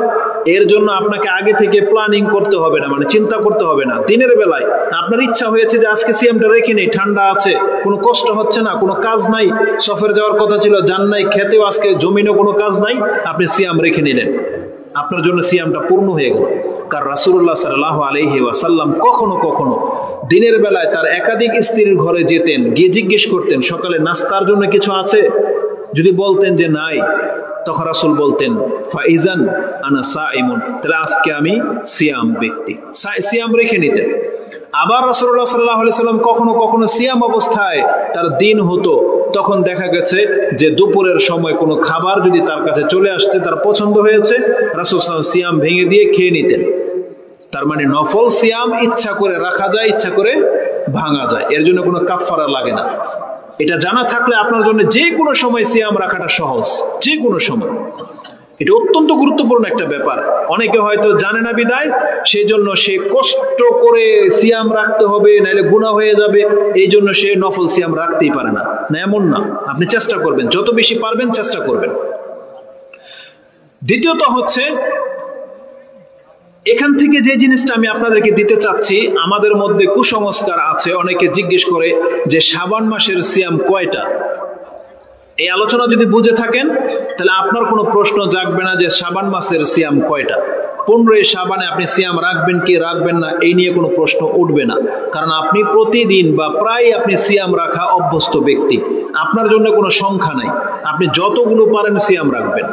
এর জন্য আপনাকে আগে থেকে প্ল্যানিং করতে হবে না, মানে চিন্তা করতে হবে না। দিনের বেলায় আপনার ইচ্ছা হয়েছে যে আজকে সিয়ামটা রেখে নেই, ঠান্ডা আছে, কোনো কষ্ট হচ্ছে না, কোনো কাজ নাই, সফরে যাওয়ার কথা ছিল যান নাই, খেতেও আজকে জমিনও কোনো কাজ নাই, আপনি সিয়াম রেখে নিলেন, আপনার জন্য সিয়ামটা পূর্ণ হয়ে গেল। কারণ রাসূলুল্লাহ সাল্লাল্লাহু আলাইহি ওয়াসাল্লাম কখনো কখনো দিনের বেলায় তার একাধিক স্ত্রীর ঘরে যেতেন, গিয়ে জিজ্ঞেস করতেন সকালে নাস্তার জন্য কিছু আছে, যদি বলতেন যে নাই, তখন রাসূল বলতেন ফাইজান আনা সাইমুন, তাহলে আজকে আমি সিয়াম ব্যক্তি, সিয়াম রেখে নিতেন। আবার রাসূলুল্লাহ সাল্লাল্লাহু আলাইহি ওয়াসাল্লাম কখনো কখনো সিয়াম অবস্থায় তার দিন হতো, তখন দেখা গেছে যে দুপুরের সময় কোনো খাবার যদি তার কাছে চলে আসতে তার পছন্দ হয়েছে, রাসূল সাল্লাল্লাহু আলাইহি ওয়াসাল্লাম সিয়াম ভেঙে দিয়ে খেয়ে নিতেন। তার মানে নফল সিয়াম ইচ্ছা করে রাখা যায়, ইচ্ছা করে ভাঙা যায়, এর জন্য কোনো কাফফারা লাগে না। এটা জানা থাকলে আপনার জন্য যে কোনো সময় সিয়াম রাখাটা সহজ, যে কোনো সময়। এটা অত্যন্ত গুরুত্বপূর্ণ একটা ব্যাপার। অনেকে হয়তো জানে না বিদায়, সেই জন্য সে কষ্ট করে সিয়াম রাখতে হবে, নাহলে গুনাহ হয়ে যাবে, এই জন্য সে নফল সিয়াম রাখতেই পারে না। না, এমন না, আপনি চেষ্টা করবেন, যত বেশি পারবেন চেষ্টা করবেন। দ্বিতীয়ত হচ্ছে, এখান থেকে যে জিনিসটা আমি আপনাদেরকে দিতে চাচ্ছি, আমাদের মধ্যে কুসংস্কার আছে। অনেকে জিজ্ঞেস করে যে শাবান মাসের সিয়াম কয়টা। এই আলোচনা যদি বুঝে থাকেন তাহলে আপনার কোনো প্রশ্ন জাগবে না যে শাবান মাসের সিয়াম কয়টা। 15 শাবানে আপনি সিয়াম রাখবেন কি রাখবেন না, এই নিয়ে কোনো প্রশ্ন উঠবে না, কারণ আপনি প্রতিদিন বা প্রায় আপনি সিয়াম রাখা অভ্যস্ত ব্যক্তি। আপনার জন্য কোনো সংখ্যা নাই, আপনি যতগুলো পারেন সিয়াম রাখবেন,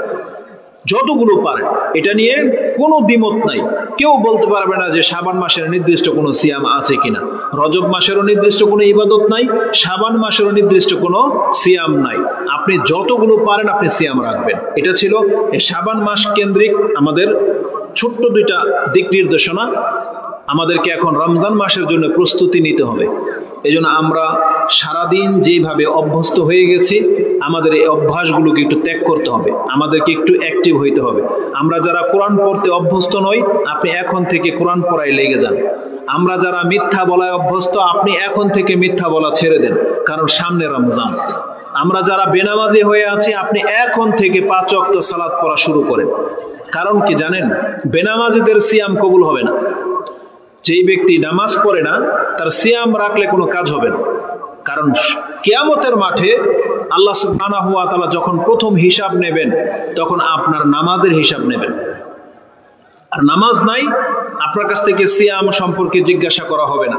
যতগুলো পারেন, এটা নিয়ে কোনো দ্বিমত নাই। কেউ বলতে পারবে না যে শাবান মাসের নির্দিষ্ট কোনো সিয়াম আছে কিনা, রজব মাসেরও নির্দিষ্ট কোনো ইবাদত নাই, শাবান মাসেরও নির্দিষ্ট কোনো সিয়াম নাই। আপনি যতগুলো পারেন আপনি সিয়াম রাখবেন। এটা ছিল এই শাবান মাস কেন্দ্রিক আমাদের ছোট্ট দুইটা দিক নির্দেশনা। আমাদেরকে এখন রমজান মাসের জন্য প্রস্তুতি নিতে হবে। এই জন্য আমরা সারাদিন যেভাবে অভ্যস্ত হয়ে গেছি, আমাদের এই অভ্যাসগুলোকে একটু ত্যাগ করতে হবে, আমাদেরকে একটু অ্যাক্টিভ হইতে হবে। আমরা যারা কোরআন পড়তে অভ্যস্ত নই, আপনি এখন থেকে কোরআন পড়ায় লেগে যান। আমরা যারা মিথ্যা বলায় অভ্যস্ত, আপনি এখন থেকে মিথ্যা বলা ছেড়ে দেন, কারণ সামনে রমজান। আমরা যারা বেনামাজি হয়ে আছি, আপনি এখন থেকে 5 ওয়াক্ত সালাত পড়া শুরু করেন। কারণ কি জানেন, বেনামাজিদের সিয়াম কবুল হবে না। যেই ব্যক্তি নামাজ পড়ে না, তার সিয়াম রাখলে কোনো কাজ হবে না। কারণ কিয়ামতের মাঠে আল্লাহ সুবহানাহু ওয়া তাআলা যখন প্রথম হিসাব নেবেন, তখন আপনার নামাজের হিসাব নেবেন। আর নামাজ নাই, আপনার কাছ থেকে সিয়াম সম্পর্কে জিজ্ঞাসা করা হবে না।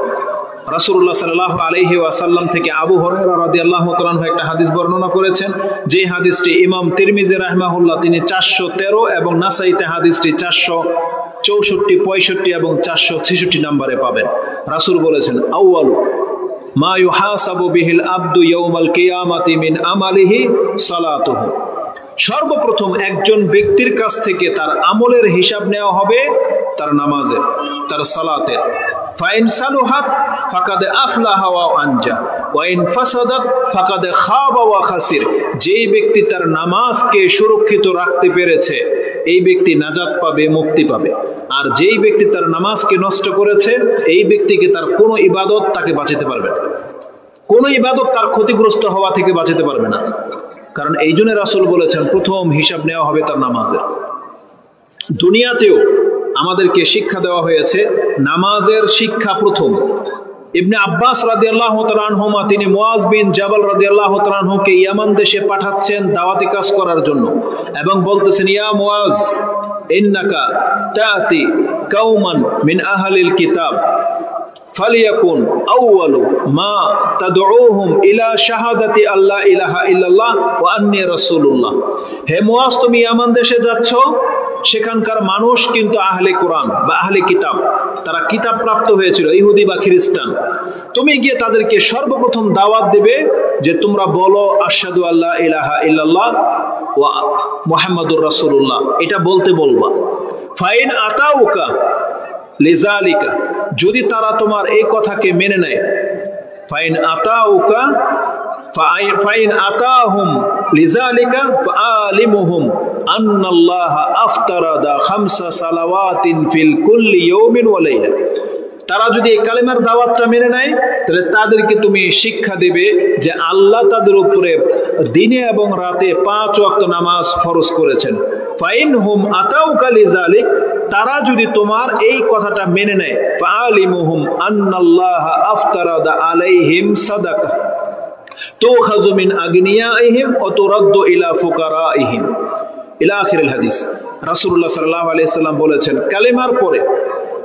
রাসূলুল্লাহ সাল্লাল্লাহু আলাইহি ওয়াসাল্লাম থেকে আবু হুরায়রা রাদিয়াল্লাহু তাআলা আনহু একটা হাদিস বর্ণনা করেছেন, যে হাদিসটি ইমাম তিরমিজি রাহিমাহুল্লাহ তিনি 413 এবং নাসাইতে হাদিসটি 464, 65 এবং 466 নম্বরে পাবেন। রাসূল বলেছেন, আউয়ালু মা ইউহাসাবু বিহিল আবদু ইয়াউমাল কিয়ামাতি মিন আমালিহি সালাতুহু। সর্বপ্রথম একজন ব্যক্তির কাছ থেকে তার আমলের হিসাব নেওয়া হবে তার নামাজের, তার সালাতের। ফাইন সালুহাত ফাকাদ আফলাহা ওয়া আনজা ওয়া ইন ফাসাদাত ফাকাদ খাবা ওয়া খাসির। যেই ব্যক্তি তার নামাজকে সুরক্ষিত রাখতে পেরেছে, এই ব্যক্তি নাজাত পাবে, মুক্তি পাবে। আর যেই ব্যক্তি তার নামাজকে নষ্ট করেছে, এই ব্যক্তিকে তার কোনো ইবাদত তাকে বাঁচাতে পারবে না, কোনো ইবাদত তার ক্ষতিগ্রস্ত হওয়া থেকে বাঁচাতে পারবে না। কারণ এই জন্য রাসূল বলেছেন প্রথম হিসাব নেওয়া হবে তার নামাজের। দুনিয়াতেও আমাদেরকে শিক্ষা দেওয়া হয়েছে নামাজের শিক্ষা প্রথম। ইবনে আব্বাস রাদিয়াল্লাহু তাআলা আনহুমা তিনি মুআজ বিন জাবাল রাদিয়াল্লাহু তাআলা আনহুকে ইয়ামান দেশে পাঠাচ্ছেন দাওয়াতি কাজ করার জন্য এবং বলতেছেন, ইয়া মুআজ ইন্নাকা তাতি কওমান মিন আহলিল কিতাব ফালিয়াকুন আউয়ালু মা তাদউহুম ইলা শাহাদাতি আল্লা ইলাহা ইল্লাল্লাহ ওয়া আন্নী রাসূলুল্লাহ। হে মুআজ, তুমি ইয়ামান দেশে যাচ্ছ, সেখানকার মানুষ কিন্তু আহলে কোরআন বা আহলে কিতাব, তারা কিতাব প্রাপ্ত হয়েছিল, ইহুদি বা খ্রিস্টান। তুমি গিয়ে তাদেরকে সর্বপ্রথম দাওয়াত দেবে যে তোমরা বলো আশহাদু আল্লা ইলাহা ইল্লাল্লাহ ওয়া মুহাম্মাদুর রাসূলুল্লাহ, এটা বলতে বলবা। ফাইন আতাউকা লিজালিকা, যদি তারা তোমার এই কথাকে মেনে নেয়, ফাইন আতাউকা ফাইন আতাহুম লিজালিকা ফাআলিমুহুম আন্নাল্লাহা আফতারাদা খামসা সালাওয়াতিন ফিল কুল্লি ইয়াউমিন ওয়া লাইলা। তারা যদি এই কালেমার দাওয়াতটা মেনে নেয়, তাহলে তাদেরকে তুমি শিক্ষা দিবে যে আল্লাহ তাদের উপরে দিনে এবং রাতে 5 ওয়াক্ত নামাজ ফরজ করেছেন। ফাইনহুম আতাউকা লিজালিক, তারা যদি তোমার এই কথাটা মেনে নেয়, ফাআলিমুহুম আন্নাল্লাহা আফতারাদা আলাইহিম সাদাকা তুখাযু মিন আগনিয়াইহিম ওয়া তুরাদ্দু ইলা ফুকারাইহিম ইলা আখিরিল হাদিস। রাসূলুল্লাহ সাল্লাল্লাহু আলাইহি সাল্লাম বলেছেন, কালেমার পরে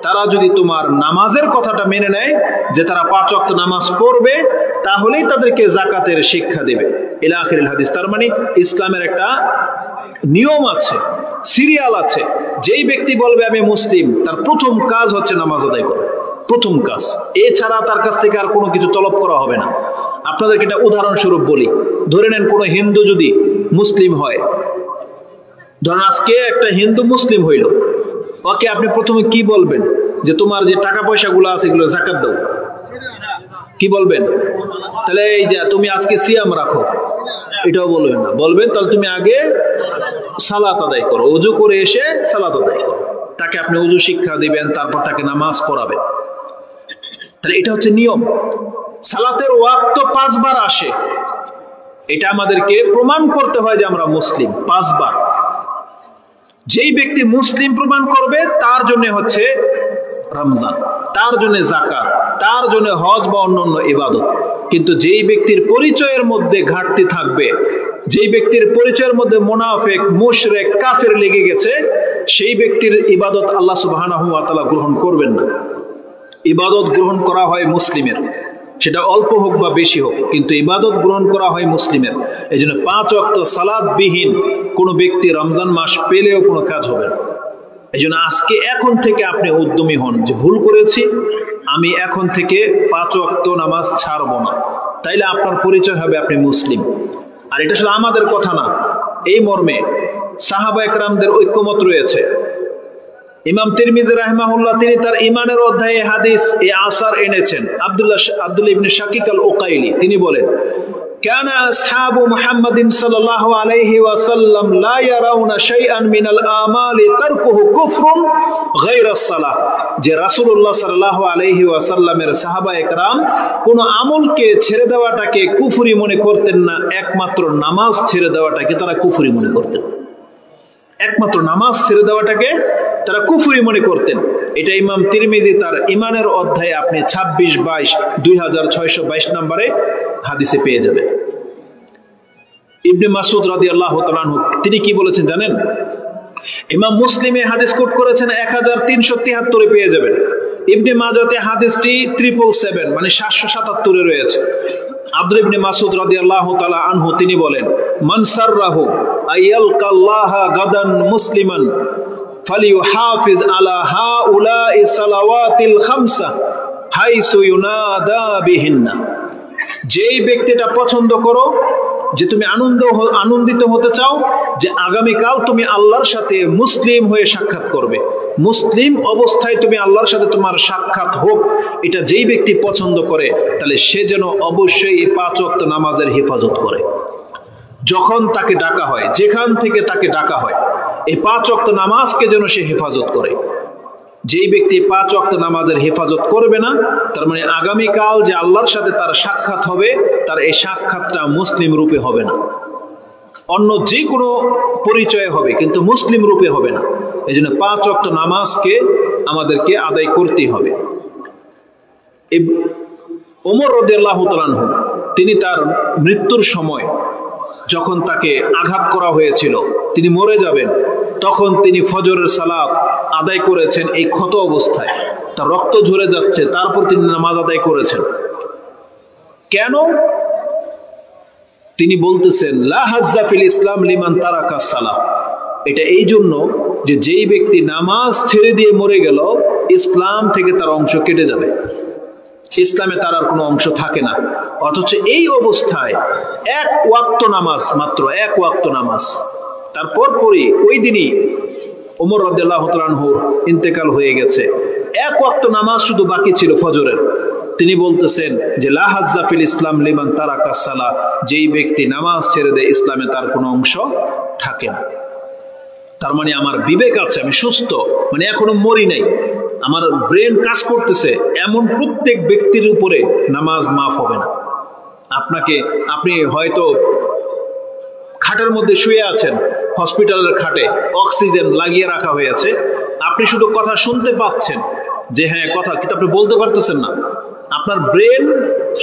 তারা যদি তোমার নামাজের কথাটা মেনে নেয় যে তারা 5 ওয়াক্ত নামাজ পড়বে, তাহলেই তাদেরকে যাকাতের শিক্ষা দেবে ইলা আখিরিল হাদিস। তার মানে ইসলামের একটা নিয়ম আছে, সিরিয়াল আছে। যেই ব্যক্তি বলবে আমি মুসলিম, তার প্রথম কাজ হচ্ছে নামাজ আদায় করা, প্রথম কাজ। এছাড়া তার কাছ থেকে আর কোনো কিছু তলব করা হবে না। আপনাদেরকে একটা উদাহরণস্বরূপ বলি, ধরে নেন কোনো হিন্দু যদি মুসলিম হয়, ধরেন আজকে একটা হিন্দু মুসলিম হইল, ওকে আপনি প্রথমে কি বলবেন? যে তোমার যে টাকা পয়সা গুলো আছে এগুলো যাকাত দাও, কি বলবেন? তাহলে এই যে তুমি আজকে সিয়াম রাখো, এটাও বলবেন না। বলবেন তাহলে তুমি আগে সালাত আদায় করো, ওযু করে এসে সালাত আদায় করো। তাকে আপনি ওযু শিক্ষা দিবেন, তারপর তাকে নামাজ পড়াবেন। তাহলে এটা হচ্ছে নিয়ম। সালাতের ওয়াক্ত 5 বার আসে, এটা আমাদেরকে প্রমাণ করতে হয় যে আমরা মুসলিম। 5 বার যেই ব্যক্তি মুসলিম প্রমাণ করবে, তার জন্য হচ্ছে রমজান, তার জন্য যাকাত, তার জন্য হজ বা অন্যান্য ইবাদত। কিন্তু যেই ব্যক্তির পরিচয়ের মধ্যে ঘাটতি থাকবে, যেই ব্যক্তির পরিচয়ের মধ্যে মুনাফিক, মুশরিক, কাফের লেগে গেছে, সেই ব্যক্তির ইবাদত আল্লাহ সুবহানাহু ওয়া তাআলা গ্রহণ করবেন না। ইবাদত গ্রহণ করা হয় মুসলিমের, সেটা অল্প হোক বা বেশি হোক, কিন্তু ইবাদত গ্রহণ করা হয় মুসলিমের। এই জন্য 5 ওয়াক্ত সালাত বিহীন কোনো ব্যক্তি রমজান মাস পেলেও কোনো কাজ হবে না। এই জন্য আজকে এখন থেকে আপনি উদ্যমী হন যে ভুল করেছি, আমি এখন থেকে 5 ওয়াক্ত নামাজ ছাড়বো না। তাইলে আপনার পরিচয় হবে আপনি মুসলিম। আর এটা শুধু আমাদের কথা না, এই মর্মে সাহাবা একরামদের ঐক্যমত রয়েছে। ইমাম তিরমিজি রাহিমাহুল্লাহ তিনি তার ঈমানের অধ্যায়ে হাদিস এই আসার এনেছেন। আব্দুল্লাহ ইবনে শাকিক আল উকাইলি তিনি বলেন, কানা আসহাবু মুহাম্মাদিন সাল্লাল্লাহু আলাইহি ওয়াসাল্লাম লা ইয়ারাউনা শাইআন মিনাল আমালি তারকুহু কুফরুন গায়রা সালাহ। যে রাসূলুল্লাহ সাল্লাল্লাহু আলাইহি ওয়াসাল্লামের সাহাবা একরাম কোন আমলকে ছেড়ে দেওয়াটাকে কুফরি মনে করতেন না, একমাত্র নামাজ ছেড়ে দেওয়াটাকে তারা কুফরি মনে করতেন। একমাত্র নামাজ ছেড়ে দেওয়াটাকে তারা কুফরি মনে করতেন। এটা ইমাম তিরমিজি তার ঈমানের অধ্যায়ে আপনি 26-22 2622 নম্বরে হাদিসে পেয়ে যাবেন। ইবনে মাসউদ রাদিয়াল্লাহু তাআলা আনহু তিনি কি বলেছেন জানেন? ইমাম মুসলিমে হাদিস কোট করেছেন 1373 পেয়ে যাবেন। ইবনে মাজাতে হাদিসটি 777 মানে 777 এ রয়েছে। আব্দুল্লাহ ইবনে মাসউদ রাদিয়াল্লাহু তাআলা আনহু তিনি বলেন, মান সাররাহু আইয়ালকাল্লাহা গাদান মুসলিমান ফালিউহাফিজ আলা হাউলাই সালাওয়াতিল খামসা হাইসু ইউনাদা বিহিন্না। যেই ব্যক্তিটা পছন্দ করো যে তুমি আনন্দিত হতে চাও যে আগামীকাল তুমি আল্লাহর সাথে মুসলিম হয়ে সাক্ষাৎ করবে, মুসলিম অবস্থায় তুমি আল্লাহর সাথে তোমার সাক্ষাৎ হোক, এটা যেই ব্যক্তি পছন্দ করে তাহলে সে যেন অবশ্যই 5 ওয়াক্ত নামাজের হেফাজত করে। যখন তাকে ডাকা হয়, যেখান থেকে তাকে ডাকা হয়, এই 5 ওয়াক্ত নামাজকে যেন সে হেফাজত করে। যেই ব্যক্তি 5 ওয়াক্ত নামাজের হেফাজত করবে না, তার মানে আগামীকাল যে আল্লাহর সাথে তার সাক্ষাৎ হবে, তার এই সাক্ষাৎটা মুসলিম রূপে হবে না। অন্য যে কোনো পরিচয় হবে, কিন্তু মুসলিম রূপে হবে না। এই জন্য 5 ওয়াক্ত নামাজকে আমাদেরকে আদায় করতেই হবে। ওমর রাদিয়াল্লাহু তাআলা আনহু তিনি তার মৃত্যুর সময় যখন তাকে আঘাত করা হয়েছিল, তিনি মরে যাবেন, তখন তিনি ফজরের সালাত আদায় করেছেন এই ক্ষত অবস্থায়, তার রক্ত ঝরে যাচ্ছে, তারপর তিনি নামাজ আদায় করেছেন। কেন? তিনি বলতেছেন লা হাজ্জা ফিল ইসলাম লিমান তারাকা সালাহ। এটা এই জন্য যে যেই ব্যক্তি নামাজ ছেড়ে দিয়ে মরে গেল, ইসলাম থেকে তার অংশ কেটে যাবে, ইসলামে তার আর কোনো অংশ থাকে না। অথচ এই অবস্থায় 1 ওয়াক্ত নামাজ, মাত্র 1 ওয়াক্ত নামাজ, তারপর পরই ওই দিনই ওমর রাদিয়াল্লাহু তাআলা আনহুর ইন্তেকাল হয়ে গেছে, 1 ওয়াক্ত নামাজ শুধু বাকি ছিল ফজরের। তিনি বলতেছেন যে লা হাজ্জা ফিল ইসলাম লিমান তারাকা সালাহ, যেই ব্যক্তি নামাজ ছেড়ে দেয় ইসলামে তার কোনো অংশ থাকে না। তার মানে আমার বিবেক আছে, আমি সুস্থ, মানে এখনো মরি নাই, আমার ব্রেন কাজ করতেছে, এমন প্রত্যেক ব্যক্তির উপরে নামাজ মাফ হবে না। আপনি হয়তো খাটের মধ্যে শুয়ে আছেন, হসপিটালের খাটে অক্সিজেন লাগিয়ে রাখা হয়েছে, আপনি শুধু কথা শুনতে পাচ্ছেন যে হ্যাঁ কথা, কিন্তু আপনি বলতে পারতেছেন না, আপনার ব্রেন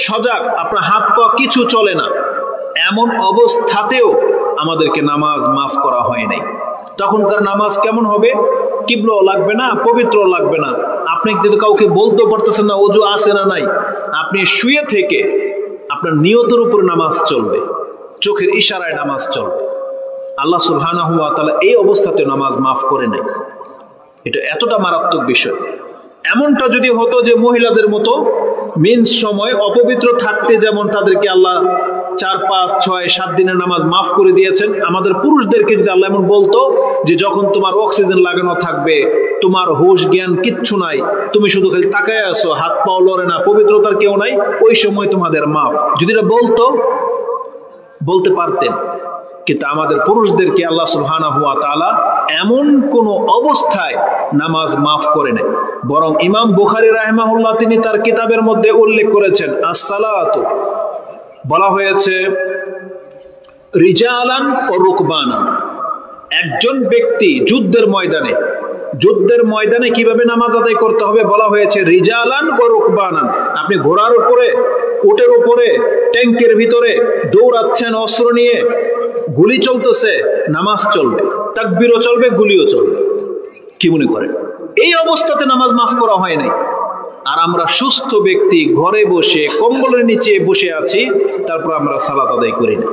সজাগ, আপনার হাত পা কিছু চলে না, এমন অবস্থাতেও আমাদেরকে নামাজ মাফ করা হয় নাই। তখনকার নামাজ কেমন হবে? কিবলাও লাগবে না, পবিত্র লাগবে না, আপনি কিন্তু কাউকে বলতেও পারতেছেন না ওযু আছে না নাই, আপনি শুয়ে থেকে আপনার নিয়তের উপর নামাজ চলবে, চোখের ইশারায় নামাজ চলবে। আল্লাহ সুবহানাহু ওয়া তাআলা এই অবস্থাতে নামাজ মাফ করে নাই। এটা এতটা মারাত্মক বিষয়। এমনটা যদি হতো যে মহিলাদের মতো মেন্স সময় অপবিত্র থাকতে যেমন তাদেরকে আল্লাহ 4, 5, 6, 7 দিনের নামাজ মাফ করে দিয়েছেন, আমাদের পুরুষদেরকে যদি আল্লাহ এমন বলতো যে যখন তোমার অক্সিজেন লাগানো থাকবে, তোমার হুঁশ জ্ঞান কিচ্ছু নাই, তুমি শুধু খালি তাকায় আসো, হাত পাও লড়ে না, পবিত্রতার কেউ নাই, ওই সময় তোমাদের মাফ, যদি এটা বলতে পারতেন। কিন্তু আমাদের পুরুষদেরকে আল্লাহ সুবহানাহু ওয়া তাআলা এমন কোন অবস্থায় নামাজ মাফ করে নেয়, বরং ইমাম বুখারী রাহিমাহুল্লাহ তিনি তার কিতাবের মধ্যে উল্লেখ করেছেন আসসালাতু, বলা হয়েছে রিজালান ও রুকবানা, একজন ব্যক্তি যুদ্ধের ময়দানে কিভাবে নামাজ আদায় করতে হবে বলা হয়েছে রিজালান ও রুকবানান। আপনি ঘোড়ার উপরে, উটের উপরে, ট্যাঙ্কের ভিতরে দৌড়াচ্ছেন অস্ত্র নিয়ে, গুলি চলতেছে, নামাজ চলবে, তাকবীরও চলবে, গুলিও চলবে। কি মনে করেন এই অবস্থাতে নামাজ মাফ করা হয় নাই? আর আমরা সুস্থ ব্যক্তি ঘরে বসে কম্বলের নিচে বসে আছি, তারপর আমরা সালাত আদায় করি না।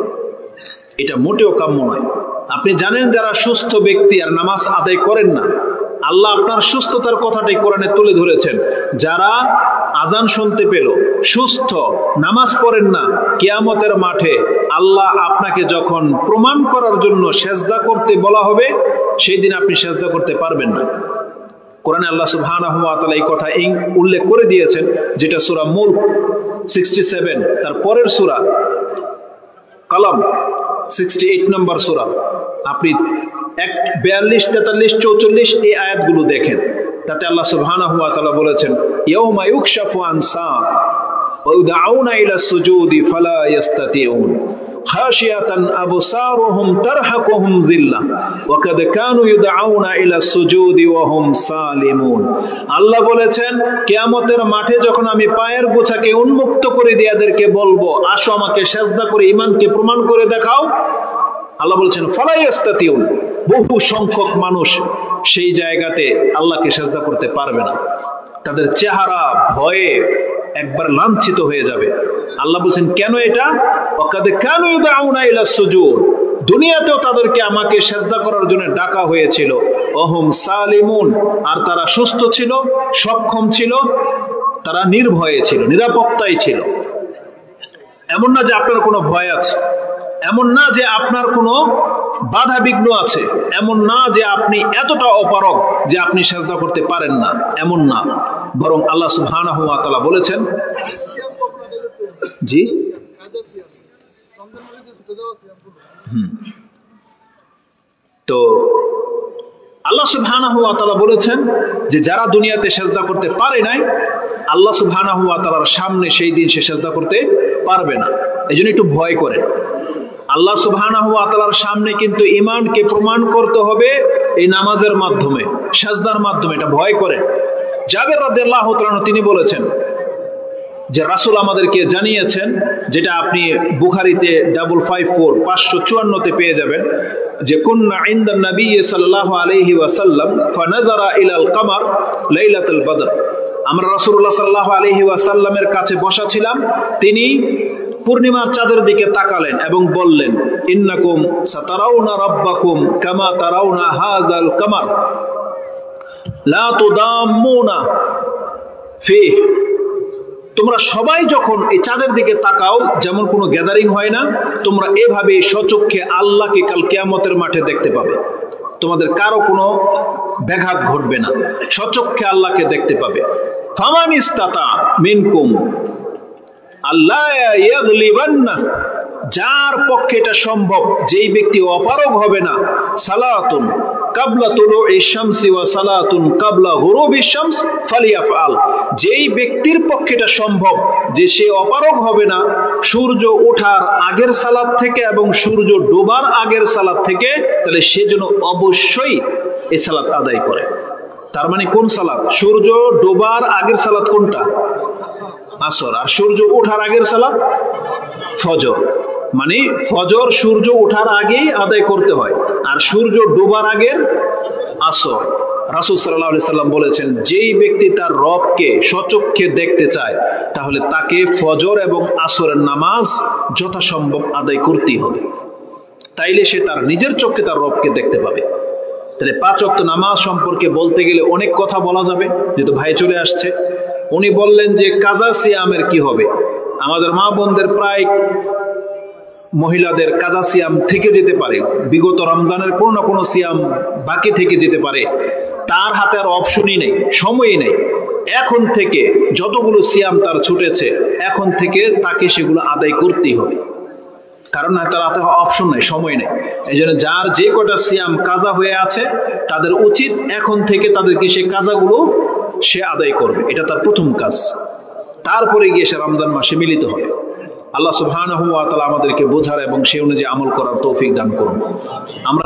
এটা মোটেও কাম্য নয়। আপনি জানেন যারা সুস্থ ব্যক্তি আর নামাজ আদায় করেন না, আল্লাহ আপনার সুস্থতার কথাটাই কোরআনে তুলে ধরেছেন। যারা আজান শুনতে পেল, সুস্থ, নামাজ পড়েন না, কিয়ামতের মাঠে আল্লাহ আপনাকে যখন প্রমাণ করার জন্য সেজদা করতে বলা হবে, সেই দিন আপনি সেজদা করতে পারবেন না। কোরআনে আল্লাহ সুবহানাহু ওয়া তাআলা এই কথা উল্লেখ করে দিয়েছেন, যেটা সূরা মুলক 67, তার পরের সূরা কলম 68 নম্বর সূরা, আপনি 42, 43, 44 এই আয়াতগুলো দেখেন, তাতে আল্লাহ সুবহানাহু ওয়া তাআলা বলেছেন ইয়াউমা ইউকশাফু আন সাক ওয়া ইউদআউনা ইলা সুজুদি ফালা ইস্তাতিউন খাশিয়াতান আবসারুহুম তারহাকুহুম যিল্লাহ ওয়া কাদ কানু ইউদআউনা ইলা সুজুদি ওয়া হুম সালিমুন। আল্লাহ বলেছেন কিয়ামতের মাঠে যখন আমি পায়ের গোছাকে উন্মুক্ত করে দিয়ে এদেরকে বলবো আসো আমাকে সেজদা করে ঈমানকে প্রমাণ করে দেখাও, আল্লাহ বলেছেন ফালা ইস্তাতিউন, বহু সংখ্যক মানুষ সেই জায়গাতে আল্লাহকে সেজদা করতে পারবে না, তাদের চেহারা ভয়ে একবার লাঞ্ছিত হয়ে যাবে। আল্লাহ বলছেন কেন এটা? ওয়াকাদ কানু ইউদআউনা ইলা সুজুদ, দুনিয়াতেও তাদেরকে আমাকে সেজদা করার জন্য ডাকা হয়েছিল, ওহুম সালিমুন, আর তারা সুস্থ ছিল, সক্ষম ছিল, তারা নির্ভয়ে ছিল, নিরাপত্তায় ছিল। এমন না যে আপনার কোনো ভয় আছে, এমন না যে আপনার কোনো বাধা বিঘ্ন আছে, এমন না যে আপনি এতটা অপারগ যে আপনি সেজদা করতে পারেন না, এমন না। বরং আল্লাহ সুবহানাহু ওয়া তাআলা বলেছেন, জি তো আল্লাহ সুবহানাহু ওয়া তাআলা বলেছেন যে যারা দুনিয়াতে সেজদা করতে পারে নাই, আল্লাহ সুবহানাহু ওয়া তাআলার সামনে সেই দিন সে সেজদা করতে পারবে না। এই জন্য একটু ভয় করেন। আল্লাহ সুবহানাহু ওয়া তাআলার সামনে কিন্তু ঈমানকে প্রমাণ করতে হবে এই নামাজের মাধ্যমে, সাজদার মাধ্যমে। এটা ভয় করে। জাবের রাদিয়াল্লাহু তাআলা তিনি বলেছেন যে রাসূল আমাদেরকে জানিয়েছেন, যেটা আপনি বুখারীতে 554 পেয়ে যাবেন, যে কুন্না ইনদান নবী সাল্লাল্লাহু আলাইহি ওয়াসাল্লাম ফানাজারা ইলাল কামার লাইলাতুল বদর। আমরা রাসূলুল্লাহ সাল্লাল্লাহু আলাইহি ওয়াসাল্লামের কাছে বসা ছিলাম, তিনি পূর্ণিমার চাঁদের দিকে তাকালেন এবং বললেন, ইন্নাকুম সাতারাউনা রাব্বাকুম কামা তারাউনা হাযাল কামার লা তুদাম্মুনা ফিহি। তোমরা সবাই যখন এই চাঁদের দিকে তাকাও, যেমন কোনো গ্যাদারিং হয় না, তোমরা এভাবে সচক্ষে আল্লাহকে কাল কিয়ামতের মাঠে দেখতে পাবে। তোমাদের কারো কোনো ব্যাঘাত ঘটবে না, সচক্ষে আল্লাহকে দেখতে পাবে। ফামান ইস্তাতা মিনকুম আল্লাহ ইয়াগলিবান্না, যার পক্ষে এটা সম্ভব, যেই ব্যক্তি অপারগ হবে না, সালাতুন কাবলা তুলুই শামসি ওয়া সালাতুন কাবলা গুরুবি শামস ফালিয়াফআল, যেই ব্যক্তির পক্ষে এটা সম্ভব যে সে অপারগ হবে না সূর্য ওঠার আগের সালাত থেকে এবং সূর্য ডোবার আগের সালাত থেকে, তাহলে সে যেন অবশ্যই এই সালাত আদায় করে। তার মানে কোন সালাত? সূর্য ডোবার আগের সালাত কোনটা? আসর। আর সূর্য ওঠার আগের সালাত ফজর। মানে ফজর সূর্য ওঠার আগেই আদায় করতে হয়, আর সূর্য ডোবার আগের আসর। রাসূল সাল্লাল্লাহু আলাইহি সাল্লাম বলেছেন, যেই ব্যক্তি তার রবকে সচক্ষে দেখতে চায়, তাহলে তাকে ফজর এবং আসরের নামাজ যথাসম্ভব আদায় করতেই হবে। তাইলে সে তার নিজের চোখে তার রবকে দেখতে পাবে। তাহলে 5 ওয়াক্ত নামাজ সম্পর্কে বলতে গেলে অনেক কথা বলা যাবে, যেহেতু ভাই চলে আসছে। উনি বললেন যে কাজা সিয়ামের কি হবে। আমাদের মা বোনদের প্রায় মহিলাদের কাজা সিয়াম থেকে যেতে পারে, বিগত রমজানের কোনো না কোনো সিয়াম বাকি থেকে যেতে পারে। তার হাতে আর অপশনই নেই, সময়ই নেই। এখন থেকে যতগুলো সিয়াম তার ছুটেছে, এখন থেকে তাকে সেগুলো আদায় করতেই হবে, কারণ তার হাতে অপশন নেই, সময় নেই। এই জন্য যার যে কটা সিয়াম কাজা হয়ে আছে, তাদের উচিত এখন থেকে তাদেরকে সেই কাজাগুলো সে আদায় করবে। এটা তার প্রথম কাজ। তারপরে গিয়ে সে রমজান মাসে মিলিত হবে। আল্লাহ সুবহানাহু ওয়া তাআলা আমাদেরকে বোঝার এবং সে অনুযায়ী আমল করার তৌফিক দান করুন। আমরা